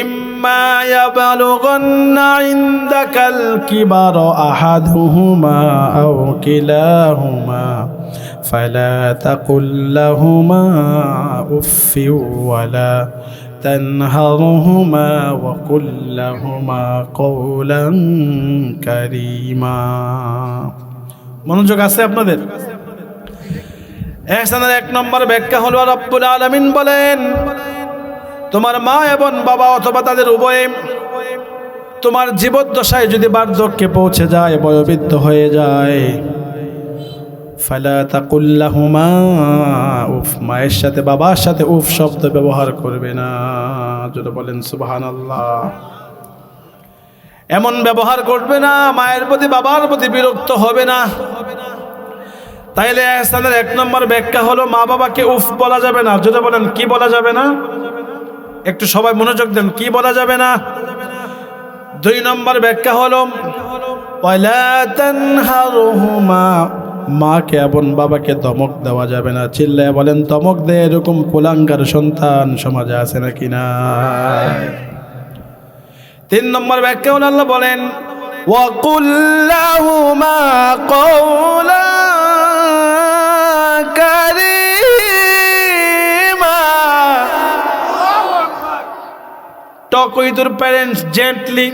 ইম্মা ইয়াবলুগান্না ইনদাকাল কিবারা আহাদুহুমা আও কিলাহুমা ফালা তাকুল লাহুমা উফফি ওয়ালা তানহারহুমা ওয়া কুল লাহুমা কওলান কারীমা। মনোযোগ আছে আপনাদের? ইহসানের 1 নম্বর ব্যাখ্যা হলো রব্বুল আলামিন বলেন তোমার মা এবং বাবা অথবা তাদের উভয়ে তোমার জীবদ্দশায় যদি বার্ধক্যে পৌঁছে যায়, বয়োবৃদ্ধ হয়ে যায়, ফালা তাকুল লাহুমা উফ, মায়ের সাথে বাবার সাথে উফ শব্দ ব্যবহার করবে না। যদি বলেন সুবহানাল্লাহ। এমন ব্যবহার করবে না, মায়ের প্রতি বাবার প্রতি বিরক্ত হবে না। তাইলে ইহসানের 1 নম্বর ব্যাখ্যা হলো মা বাবাকে উফ বলা যাবে না। যদি বলেন কি বলা যাবে না? একটু সবাই মনোযোগ দেন, কি বলা যাবে না? 2 নম্বর ব্যাখ্যা হলো ওয়ালা তানহারহুমা, মাকে এবং বাবাকে ধমক দেওয়া যাবে না। চিল্লায় বলেন ধমক দেয় এরকম কুলাঙ্গার সন্তান সমাজে আছে নাকি না? 3 নম্বর ব্যাখ্যা হলো আল্লাহ বলেন ওয়া কুল লাহুমা কওলান কারীমা। Talk with your parents gently.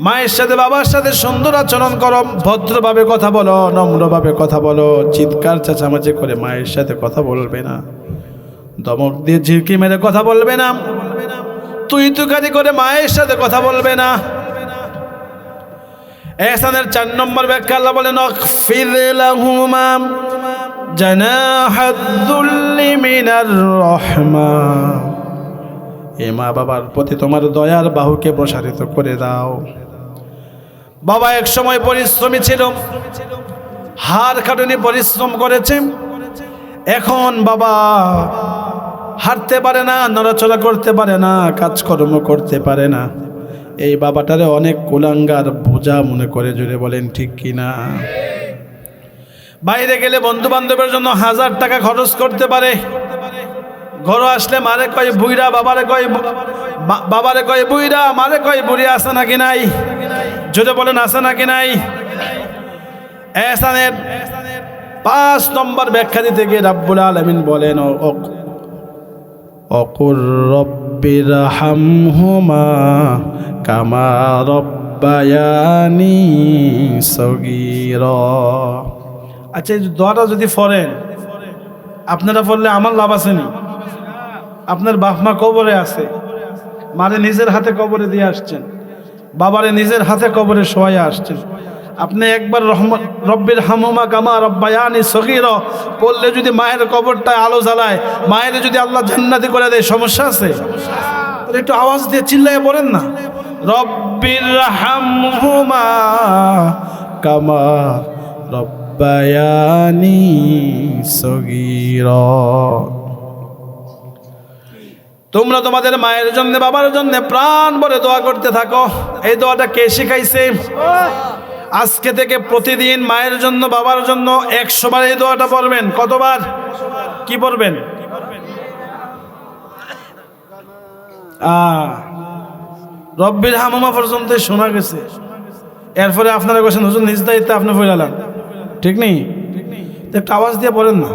মায়ের সাথে বাবার সাথে সুন্দর আচরণ করো, ভদ্রভাবে কথা বলো, নম্রভাবে কথা বলো। চিৎকার চেঁচামেচি করে মায়ের সাথে কথা বলবে না, ধমক দিয়ে ঝিরকি মেরে কথা বলবে না, তুই তুকারি করে মায়ের সাথে কথা বলবে না। ইহসানের 4 নম্বর ব্যাখ্যা আল্লাহ বলেন আখফিদ লাহুমা জানাহাদ-দুল্লি মিনার রাহমা। এ মা বাবার প্রতি তোমার দয়ার বাহুকে প্রসারিত করে দাও। বাবা এক সময় পরিশ্রমী ছিল, হাড় খাটুনি পরিশ্রম করেছে। এখন বাবা হাঁটতে পারে না, নড়াচড়া করতে পারে না, কাজকর্ম করতে পারে না। এই বাবাটারে অনেক কুলাঙ্গার বোঝা মনে করে। জুড়ে বলেন ঠিক কিনা? বাইরে গেলে বন্ধু বান্ধবের জন্য 1000 টাকা খরচ করতে পারে, ঘরে আসলে মারে কয় বুইরা, বাবারে কয় বুইরা, মারে কয় বুড়ি। আছে নাকি নাই? জোরে বলেন আছে নাকি নাই? ইহসানের 5 নম্বর ব্যাখ্যা দিতে গিয়ে রব্বুল আলামিন বলেন অকুর রব্বিরহামহুমা কামা রব্বায়ানি সগীরা। আচ্ছা এই দোয়াটা যদি পড়েন, আপনারা পড়লে আমার লাভ আছে নি? আপনার বাপ মা কবরে আছে, মারে নিজের হাতে কবরে দিয়ে আসছেন, বাবারে নিজের হাতে কবরে শোয়াই আসছেন। আপনি একবার রব্বির হামুমা কামা রব্বায়ানি সগীরা পড়লে যদি মায়ের কবরটায় আলো জ্বালায়, মায়ের যদি আল্লাহ জান্নাতি করে দেয়, সমস্যা আছে? তাহলে একটু আওয়াজ দিয়ে চিল্লায় পড়েন না, রব্বির হামহুমা কামা রব্বায়ানি সগীরা। তোমরা তোমাদের মায়ের জন্য বাবার জন্য প্রাণ ভরে দোয়া করতে থাকো। এই দোয়াটা কে শিখাইছে? আজকে থেকে প্রতিদিন মায়ের জন্য বাবার জন্য 100 বার এই দোয়াটা পড়বেন। কতবার? কি পড়বেন? রব্বির হামুমা পর্যন্ত শোনা গেছে। এরপরে আপনারা বলছেন হুজুর নিজ দায়িত্বে আপনি পড়ালেন, ঠিক নেই? একটু আওয়াজ দিয়ে পড়েন না,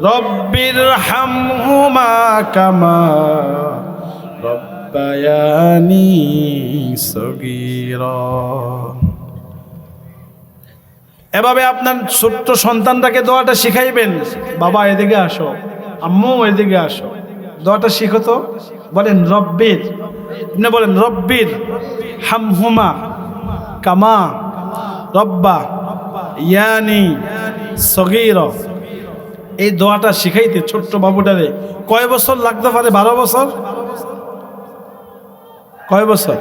রব্বির হামহুমা কামা রব্বায়ানি সগীরা। এভাবে আপনার ছোট্ট সন্তানটাকে দোয়াটা শিখাইবেন। বাবা এদিকে আসো, আম্মু এদিকে আসো, দোয়াটা শিখো তো। বলেন রব্বির, আপনি বলেন রব্বির হামহুমা কামা রব্বা ইয়ানি সগীর, এই দোয়াটা শিখাইতে ছোট্ট বাবুটারে কয় বছর লাগতে পারে? 12 বছর? কয় বছর?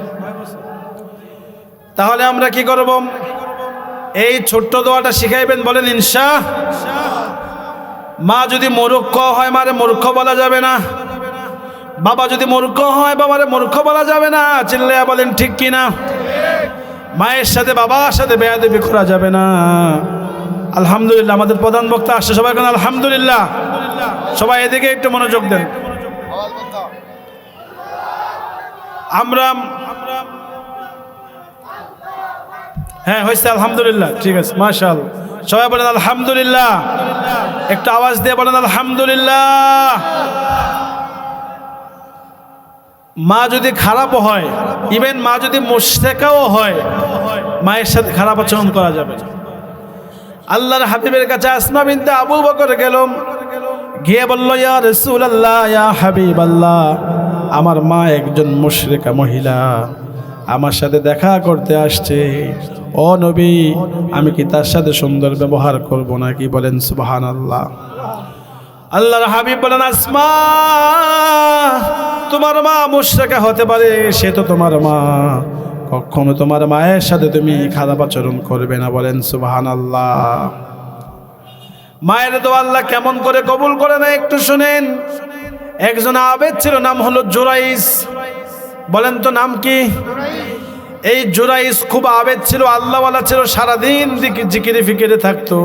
তাহলে আমরা কি করব? এই ছোট্ট দোয়াটা শিখাইবেন, বলেন ইনশাআল্লাহ। মা যদি মূর্খ হয় মারে মূর্খ বলা যাবে না, বাবা যদি মূর্খ হয় বাবারে মূর্খ বলা যাবে না। চিল্লায়া বলেন ঠিক কিনা? মায়ের সাথে বাবার সাথে বেয়াদবি করা যাবে না। আলহামদুলিল্লাহ, আমাদের প্রধান বক্তা আসছে, সবাই এখন আলহামদুলিল্লাহ। সবাই এদিকে একটু মনোযোগ দেন। আমরা হ্যাঁ হয়েছে, আলহামদুলিল্লাহ, ঠিক আছে, মাশাআল্লাহ। সবাই বলেন আলহামদুলিল্লাহ, একটু আওয়াজ দিয়ে বলেন আলহামদুলিল্লাহ। মা যদি খারাপ হয়, ইভেন মা যদি মুশরিকাও হয়, মায়ের সাথে খারাপ আচরণ করা যাবে না। আল্লাহর হাবিবের কাছে আসমা বিনতে আবু বকর গেল, গিয়ে বলল, ইয়া রাসূলুল্লাহ, ইয়া হাবিবাল্লাহ, আমার মা একজন মুশরিকা মহিলা, আমার সাথে দেখা করতে আসছে। ও নবী, আমি কি তার সাথে সুন্দর ব্যবহার করব নাকি? বলেন সুবহানাল্লাহ। আল্লাহর হাবিব বলেন, আসমা, তোমার মা মুশরিকা হতে পারে, সে তো তোমার মা, কখনো তোমার মায়ের সাথে তুমি খারাপ আচরণ করবে না। বলেন সুবহানাল্লাহ। মায়ের তো আল্লাহ কেমন করে কবুল করে না একটু শুনেন। একজন আবেদ ছিল, নাম হলো জুরাইস। বলেন তো নাম কি? এই জুরাইস খুব আবেদ ছিল, আল্লাহওয়ালা ছিল, সারাদিন জিকিরে ফিকিরে থাকতো।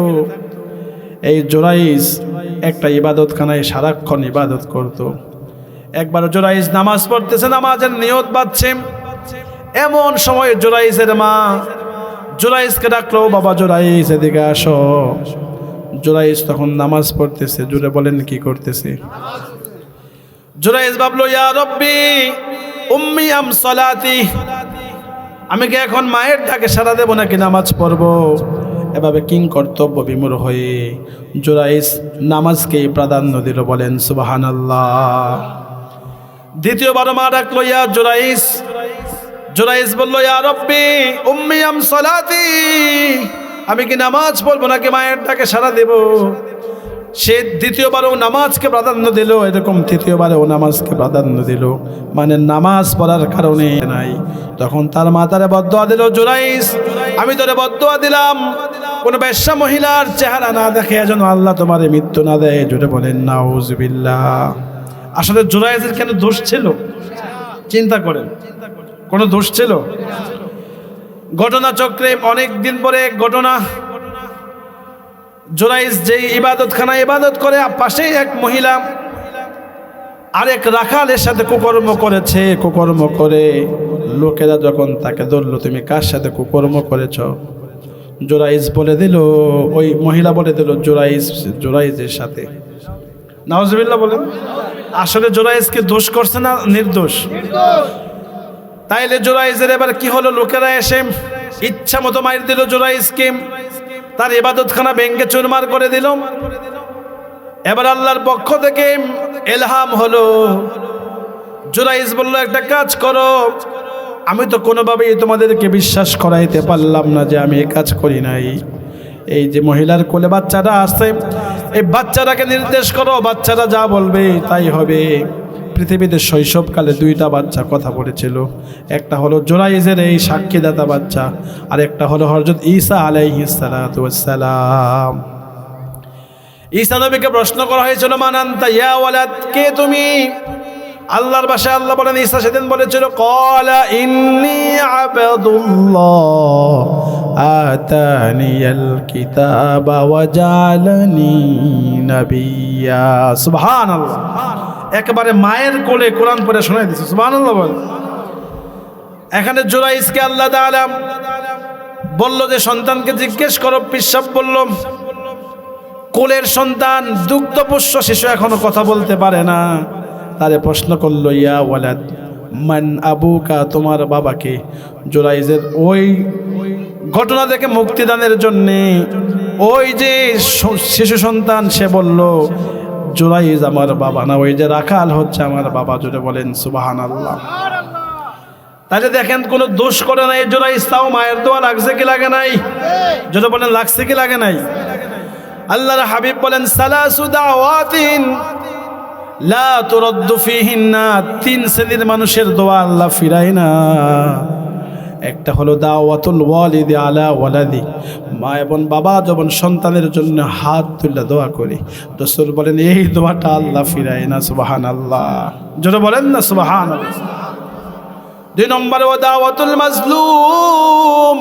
এই জুরাইস একটা ইবাদতখানায় সারাক্ষণ ইবাদত করত। একবার জুরাইস নামাজ পড়তেছে, নামাজের নিয়ত বাঁধছে, এমন সময় জুরাইসের মা জুরাইসকে ডাকলো, বাবা জুরাইস এদিকে আসো। জুরাইস তখন নামাজ পড়তেছে, জুড়ে বলেন কি করতেছে? জুরাইস ভাবলো, ইয়া রব্বি উম্মি আম সালাতি, আমি কি এখন মায়ের ডাকে সাড়া দেব নাকি নামাজ পড়বো? এভাবে কিং কর্তব্য বিমূঢ় হয়ে জুরাইস নামাজকেই প্রাধান্য দিল। বলেন সুবহানাল্লাহ। দ্বিতীয়বার মা ডাকলো, ইয়া জুরাইস। জুরাইস বলল, ইয়া রব্বি উম্মি আম সালাতি, আমি কি নামাজ পড়বো নাকি মায়ের ডাকে সাড়া দেব? সে দ্বিতীয়বারও নামাজকে প্রাধান্য দিল, এরকম তৃতীয়বারেও নামাজকে প্রাধান্য দিল, মানে নামাজ পড়ার কারণে নাই। তখন তার মা তারে বদদুয়া দিল, জুরাইস, আমি তোরে বদদুয়া দিলাম, কোন বেশ্যা মহিলার চেহারা না দেখে যেন আল্লাহ তোমারে মৃত্যু না দেয়। জোরে বলেন নাউজুবিল্লাহ। আসলে জুরাইসের কেন দোষ ছিল? চিন্তা করেন, কোনো দোষ ছিল? ঘটনা চক্রে অনেক দিন পরে এক ঘটনা, জুরাইস যেই ইবাদতখানায় ইবাদত করে, পাশেই এক মহিলা আরেক রাখালের সাথে কুকর্ম করেছে। কুকর্ম করে লোকেরা যখন তাকে ধরলো, তুমি কার সাথে কুকর্ম করেছ? জুরাইস বলে দিল, ওই মহিলা বলে দিল জুরাইসের সাথে। নাউজুবিল্লাহ বলেন। আসলে জুরাইসকে দোষ করছে না নির্দোষ? তাইলে জুরাইসের এবার কি হলো? লোকেরা এসে ইচ্ছা মতো মার দিল জুরাইসকে, তার ইবাদতখানা ভেঙ্গে চুরমার করে দিল। এবার আল্লাহর পক্ষ থেকে ইলহাম হলো, জুরাইস বলল, একটা কাজ করো, আমি তো কোনোভাবেই তোমাদেরকে বিশ্বাস করাইতে পারলাম না যে আমি এই কাজ করি নাই। এই যে মহিলার কোলে বাচ্চাটা আছে, এই বাচ্চাটাকে নির্দেশ করো, বাচ্চাটা যা বলবে তাই হবে। পৃথিবীতে শৈশবকালে 2টা বাচ্চা কথা বলেছিল, একটা হলো জুরাইসের এই সাক্ষীদাতা বাচ্চা, আর একটা হলো হযরত ঈসা আলাইহিস সালাতু ওয়াস সালাম। ঈসা নবীকে প্রশ্ন করা হয়েছিল, মান আনতা ইয়া ওয়ালাদ, কে তুমি? আল্লাহর ভাষায় আল্লাহ বলেন, ঈসা সেদিন বলেছিল, ক্বালা ইন্নী আবদুল্লাহ আতানিয়াল কিতাবা ওয়া জাআলানি নাবিয়্যা। সুবহানাল্লাহ। একেবারে মায়ের কোলে কোরআন পড়ে শোনাই দিয়েছে। সুবহানাল্লাহ বল। এখানে জুরাইসকে আল্লাহ তাআলা বলল যে সন্তানকে জিজ্ঞেস করো। পিসাব বলল, কোলের সন্তান দুগ্ধপোষ্য শিশু এখনো কথা বলতে পারে না। তারে প্রশ্ন করলো, ইয়া ওয়ালাদ মান আবুকা, তোমার বাবাকে? জুরাইসের ওই ঘটনা থেকে মুক্তিদানের জন্যে ওই যে শিশু সন্তান সে বলল, জুরাইস আমার বাবা না, ওই যে রাখাল হচ্ছে আমার বাবা। জুড়ে বলেন সুবহানাল্লাহ। তাহলে দেখেন কোনো দোষ করে না, এর জন্য ইসলাম মায়ের দোয়া লাগছে কি লাগে নাই? যদি বলেন লাগছে কি লাগে নাই? আল্লাহর হাবিব বলেন সালাসু দাওয়াতিন লা তুরাদ্দু ফিহিন্না, তিন শ্রেণীর মানুষের দোয়া আল্লাহ ফিরায় না। একটা হলো দাওয়াতুল ওয়ালিদি আলা ওয়ালাদি, মা এবং বাবা যখন সন্তানের জন্য হাত তুলে দোয়া করে, রাসূল বলেন এই দোয়াটা আল্লাহ ফিরায় না। সুবহানাল্লাহ, জোরে বলেন না সুবহানাল্লাহ। দুই নম্বরে ও দাওয়াতুল মাজলুম,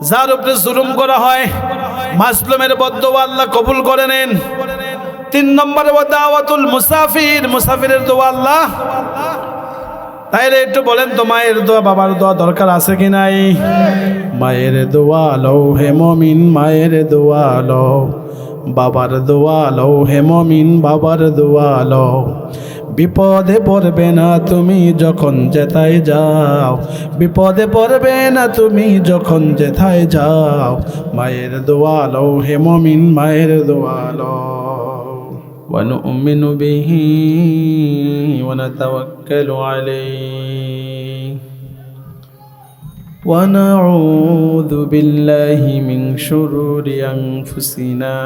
যার উপরে জুলুম করা হয় মাজলুমের বদদোয়া আল্লাহ কবুল করে নেন। তিন নম্বরে ও দাওয়াতুল মুসাফির, মুসাফিরের দোয়া আল্লাহ। তাইলে একটু বলেন তো মায়ের দোয়া বাবার দোয়া দরকার আছে কি নাই? মায়ের দোয়া লও হে মুমিন, মায়ের দোয়া লও, বাবার দোয়া লও হে মুমিন, বাবার দোয়া লও। বিপদে পড়বে না তুমি যখন যেথায় যাও, বিপদে পড়বে না তুমি যখন যেথায় যাও। মায়ের দোয়া লও হে মুমিন, মায়ের দোয়া লও। ونؤمن به ونتوكل عليه ونعوذ بالله من شرور أنفسنا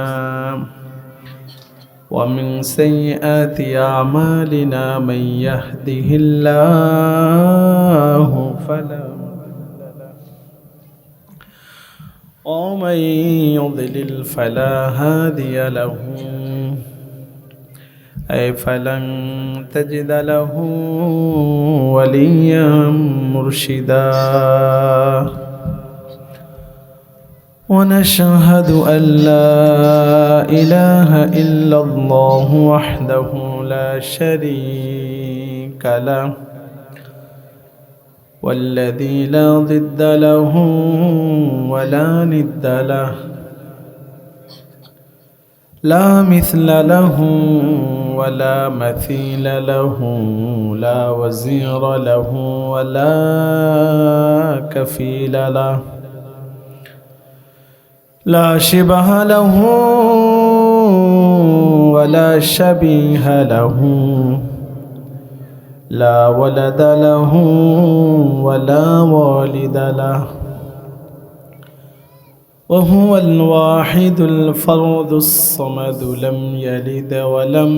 ومن سيئات أعمالنا، من يهده الله فلا مضل له ومن يضلل فلا هادي له، أي فلن تجد له وليا مرشدا. ونشهد أن لا إله إلا الله وحده لا شريك له، والذي لا ضد له ولا ند له، لا مثل له ولا مثيل له، لا وزير له ولا كفيل له، لا شبه له ولا شبيه له، لا ولد له ولا والد له، وهو الواحد الفرد الصمد، لم يلد ولم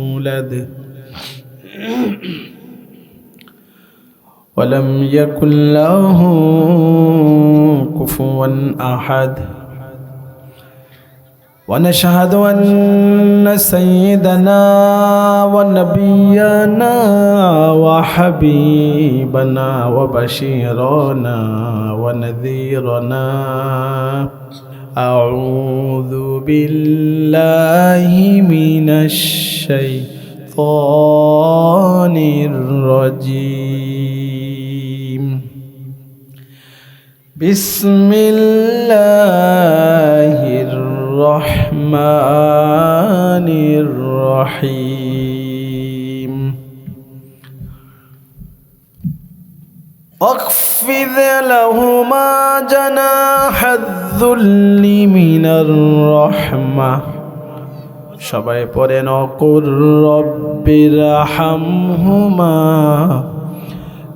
يولد ولم يكن له كفوا أحد. ونشهد أن سيدنا ونبينا وحبيبنا وبشيرنا ونذيرنا، أعوذ بالله من الشيطان الرجيم، بسم الله الرحمن الرحيم. واخفض لهما جناح الذل من الرحمة، সবাই পড়েন অকুর রব্বিরহামহুমা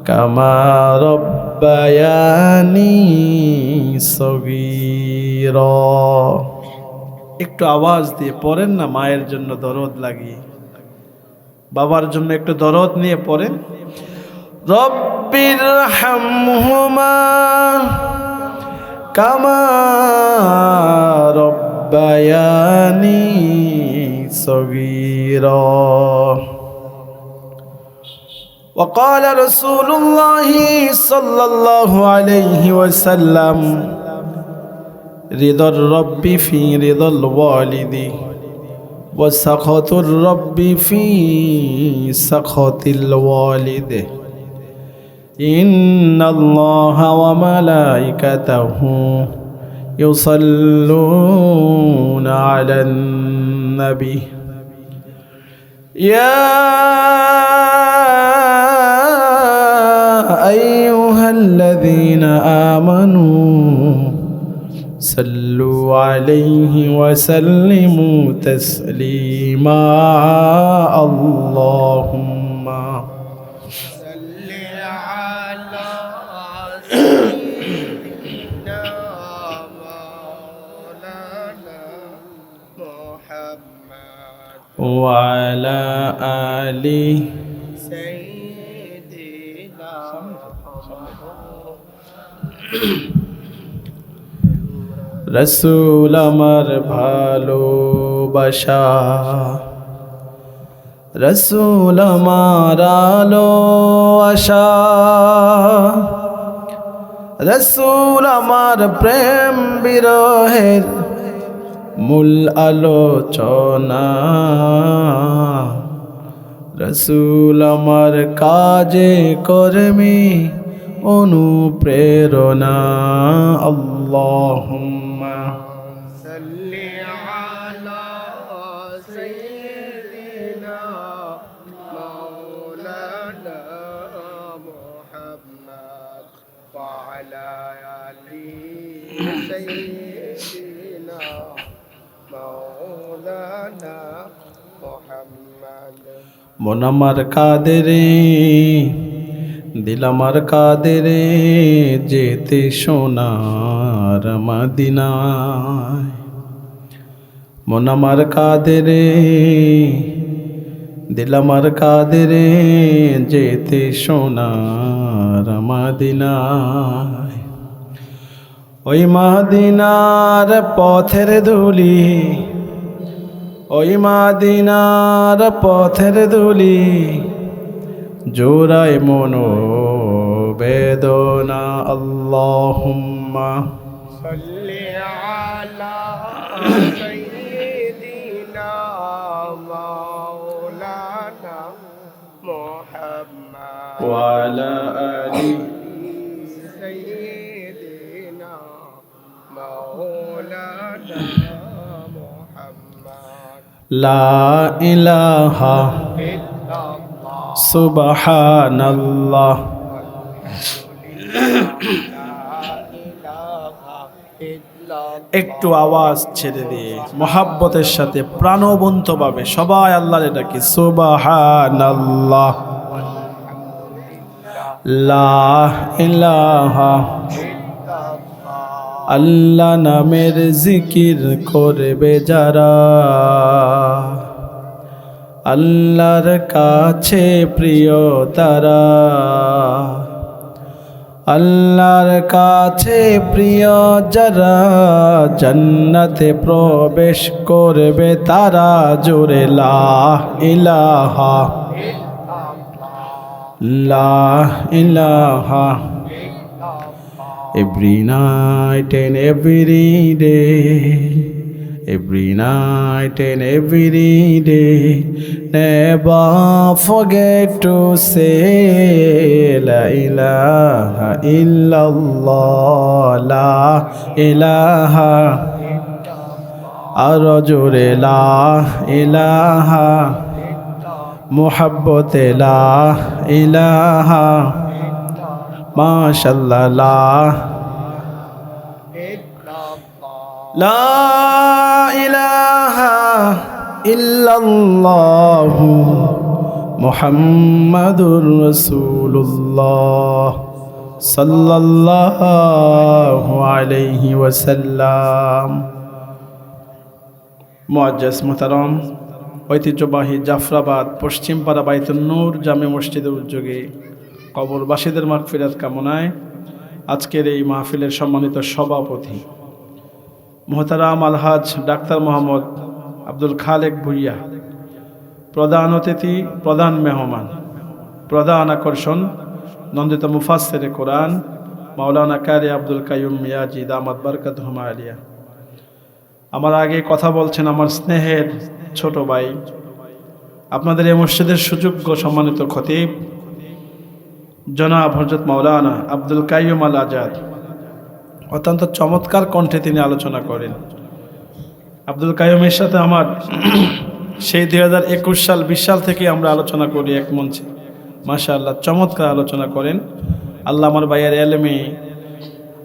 কামা রব্বায়ানি সগীরা। একটু আওয়াজ দিয়ে পড়েন না, মায়ের জন্য দরদ লাগিয়ে, বাবার জন্য একটু দরদ নিয়ে পড়েন। রব্বিরহামহুমা কামা রব্বায়ানি সগীরা। وقال رسول الله صلى الله عليه وسلم رضا الرب في رضا الوالد وسخط الرب في سخط الوالد، إن الله وملائكته يصلون على النبي يا أيها الذين آمنوا صلوا عليه وسلموا تسليما. اللهم وعلى آل سيدنا রসুল আমার ভালোবাসা, রসুল আমার আলো আশা, রসুল আমার প্রেম বিরহের মূল আলোচনা, রসুল আমার কাজে কর্মে অনুপ্রেরণা। আল্লাহুম্মা صل على سيدنا مولانا محمد وعلى آل سيدنا مولانا محمد মন আমার কাঁদে রে, দিল আমার কাঁদে রে, যেতে সোনার মদিনায়। মন আমার কাঁদে রে, দিল আমার কাঁদে রে, যেতে সোনার মদিনায়। ওই মদিনার পথের ধুলি, ওই মদিনার পথের ধুলি, জোড়ায় মনো বেদনা। আল্লাহুম্মা صل على سيدنا مولانا محمد ওয়ালা আলি سيدنا مولانا محمد লা ইলাহা إلا الله সুবহানাল্লাহ। لا إله إلا الله একটু আওয়াজ ছেড়ে দিয়ে মহাব্বতের সাথে প্রাণবন্তভাবে সবাই আল্লাহরে ডাকি সুবহানাল্লাহ, লা ইলাহা আল্লাহ নামের জিকির করবে যারা, আল্লাহর কাছে প্রিয় তারা, আল্লাহর কাছে প্রিয় যারা, জান্নাতে প্রবেশ করবে তারা। জোরে লা ইলাহা, লা ইলাহা। Every night and every day, every night and every day, never forget to say la ilaha illallah, la ilaha, aro jore la ilaha, muhabbat la ilaha, mashallah la লা ইলাহা ইল্লাল্লাহু মুহাম্মাদুর রাসূলুল্লাহ সাল্লাল্লাহু আলাইহি ওয়াসাল্লাম। মুআজ্জাজ মুহতারাম, ঐতিহ্যবাহী জাফরাবাদ পশ্চিমপাড়া বাইতুন নূর জামে মসজিদের উদ্যোগে কবরবাসীদের মাগফিরাত কামনায় আজকের এই মাহফিলের সম্মানিত সভাপতি মোহতারাম আলহাজ ডাক্তার মোহাম্মদ আব্দুল খালেক ভুইয়া, প্রধান অতিথি, প্রধান মেহমান, প্রধান আকর্ষণ নন্দিত মুফাসসিরে কোরআন মাওলানা কারি আব্দুল কাইয়ুম মিয়াজি দামাত বারকাতুহুমা আলিয়া। আমার আগে কথা বলছেন আমার স্নেহের ছোট ভাই, আপনাদের এই মসজিদের সুযোগ্য সম্মানিত খতিব জনাব হযরত মাওলানা আব্দুল কাইয়ুম আল আজাদ। অত্যন্ত চমৎকার কণ্ঠে তিনি আলোচনা করেন। আব্দুল কাইয়ুমের সাথে আমার সেই 2021 সাল 20 সাল থেকে আমরা আলোচনা করি এক মঞ্চে। মাশাআল্লাহ, চমৎকার আলোচনা করেন। আল্লাহ আমার ভাইয়ের এলেমে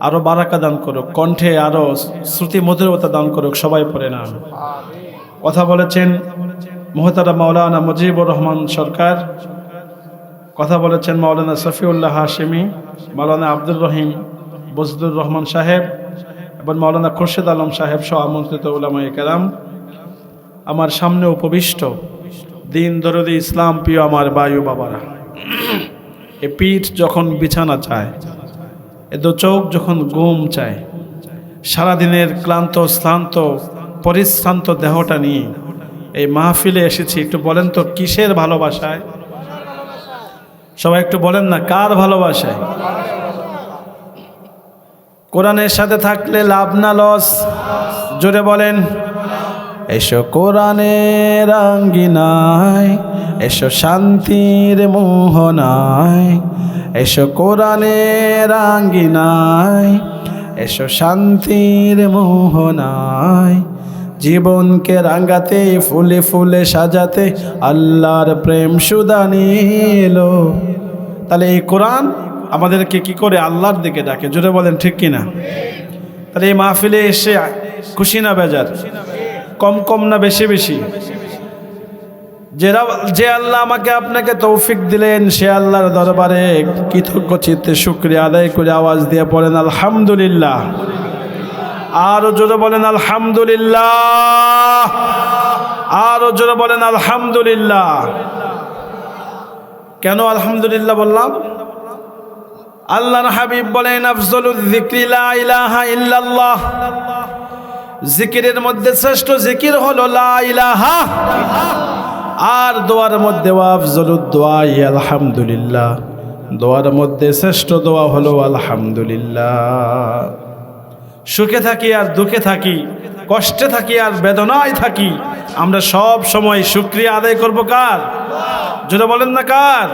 আরও বারাকা দান করুক, কণ্ঠে আরও শ্রুতি মধুরতা দান করুক, সবাই পড়ে না। কথা বলেছেন মুহতারাম মাওলানা মুজিবুর রহমান সরকার, কথা বলেছেন মাওলানা সফিউল্লাহ হাশেমি, মাওলানা আব্দুর রহিম বজলুর রহমান সাহেব এবং মাওলানা খুরশেদ আলম সাহেব সহ আমন্ত্রিত উলামায়ে কেরাম। আমার সামনে উপবিষ্ট দিন দরদি ইসলাম প্রিয় আমার বায়ু বাবারা, এ পিঠ যখন বিছানা চায়, এ দু চোখ যখন ঘুম চায়, সারাদিনের ক্লান্ত শ্রান্ত পরিশ্রান্ত দেহটা নিয়ে এই মাহফিলে এসেছি, একটু বলেন তো কিসের ভালোবাসায়? সবাই একটু বলেন না, কার ভালোবাসায়? কোরআনের সাথে থাকলে লাভ না লস? জোরে বলেন। এসো কোরআনের আঙ্গিনায়, এসো শান্তির মোহনায়, এসো কোরআনের আঙ্গিনায়, এসো শান্তির মোহনায়, জীবনকে রাঙাতে ফুলে ফুলে সাজাতে আল্লাহর প্রেম সুদানি এলো। তাহলে এই কোরআন আমাদেরকে কি করে আল্লাহর দিকে ডাকে? জোরে বলেন ঠিক কিনা? তাহলে এই মাহফিলে এসে খুশি না বেজার? কম কম না বেশি বেশি? যে আল্লাহ আমাকে আপনাকে তৌফিক দিলেন, সে আল্লাহর দরবারে কৃতজ্ঞ চিত্তে শুকরিয়া আদায় করে আওয়াজ দিয়ে পড়েন আলহামদুলিল্লাহ। আরো জোরে বলেন আলহামদুলিল্লাহ। আরো জোরে বলেন আলহামদুলিল্লাহ। কেন আলহামদুলিল্লাহ বললাম? আল্লাহর হাবিব বলেন আফজলুয যিকরি লা ইলাহা ইল্লাল্লাহ, জিকিরের মধ্যে শ্রেষ্ঠ জিকির হলো লা ইলাহা, আর দোয়ার মধ্যে আফজলুদ দুআ আলহামদুলিল্লাহ, দোয়ার মধ্যে শ্রেষ্ঠ দোয়া হলো আলহামদুলিল্লাহ। সুখে থাকি আর দুঃখে থাকি, কষ্টে থাকি আর বেদনায় থাকি, আমরা সব সময় শুকরিয়া আদায় করব কার? জোরে বলেন না কার?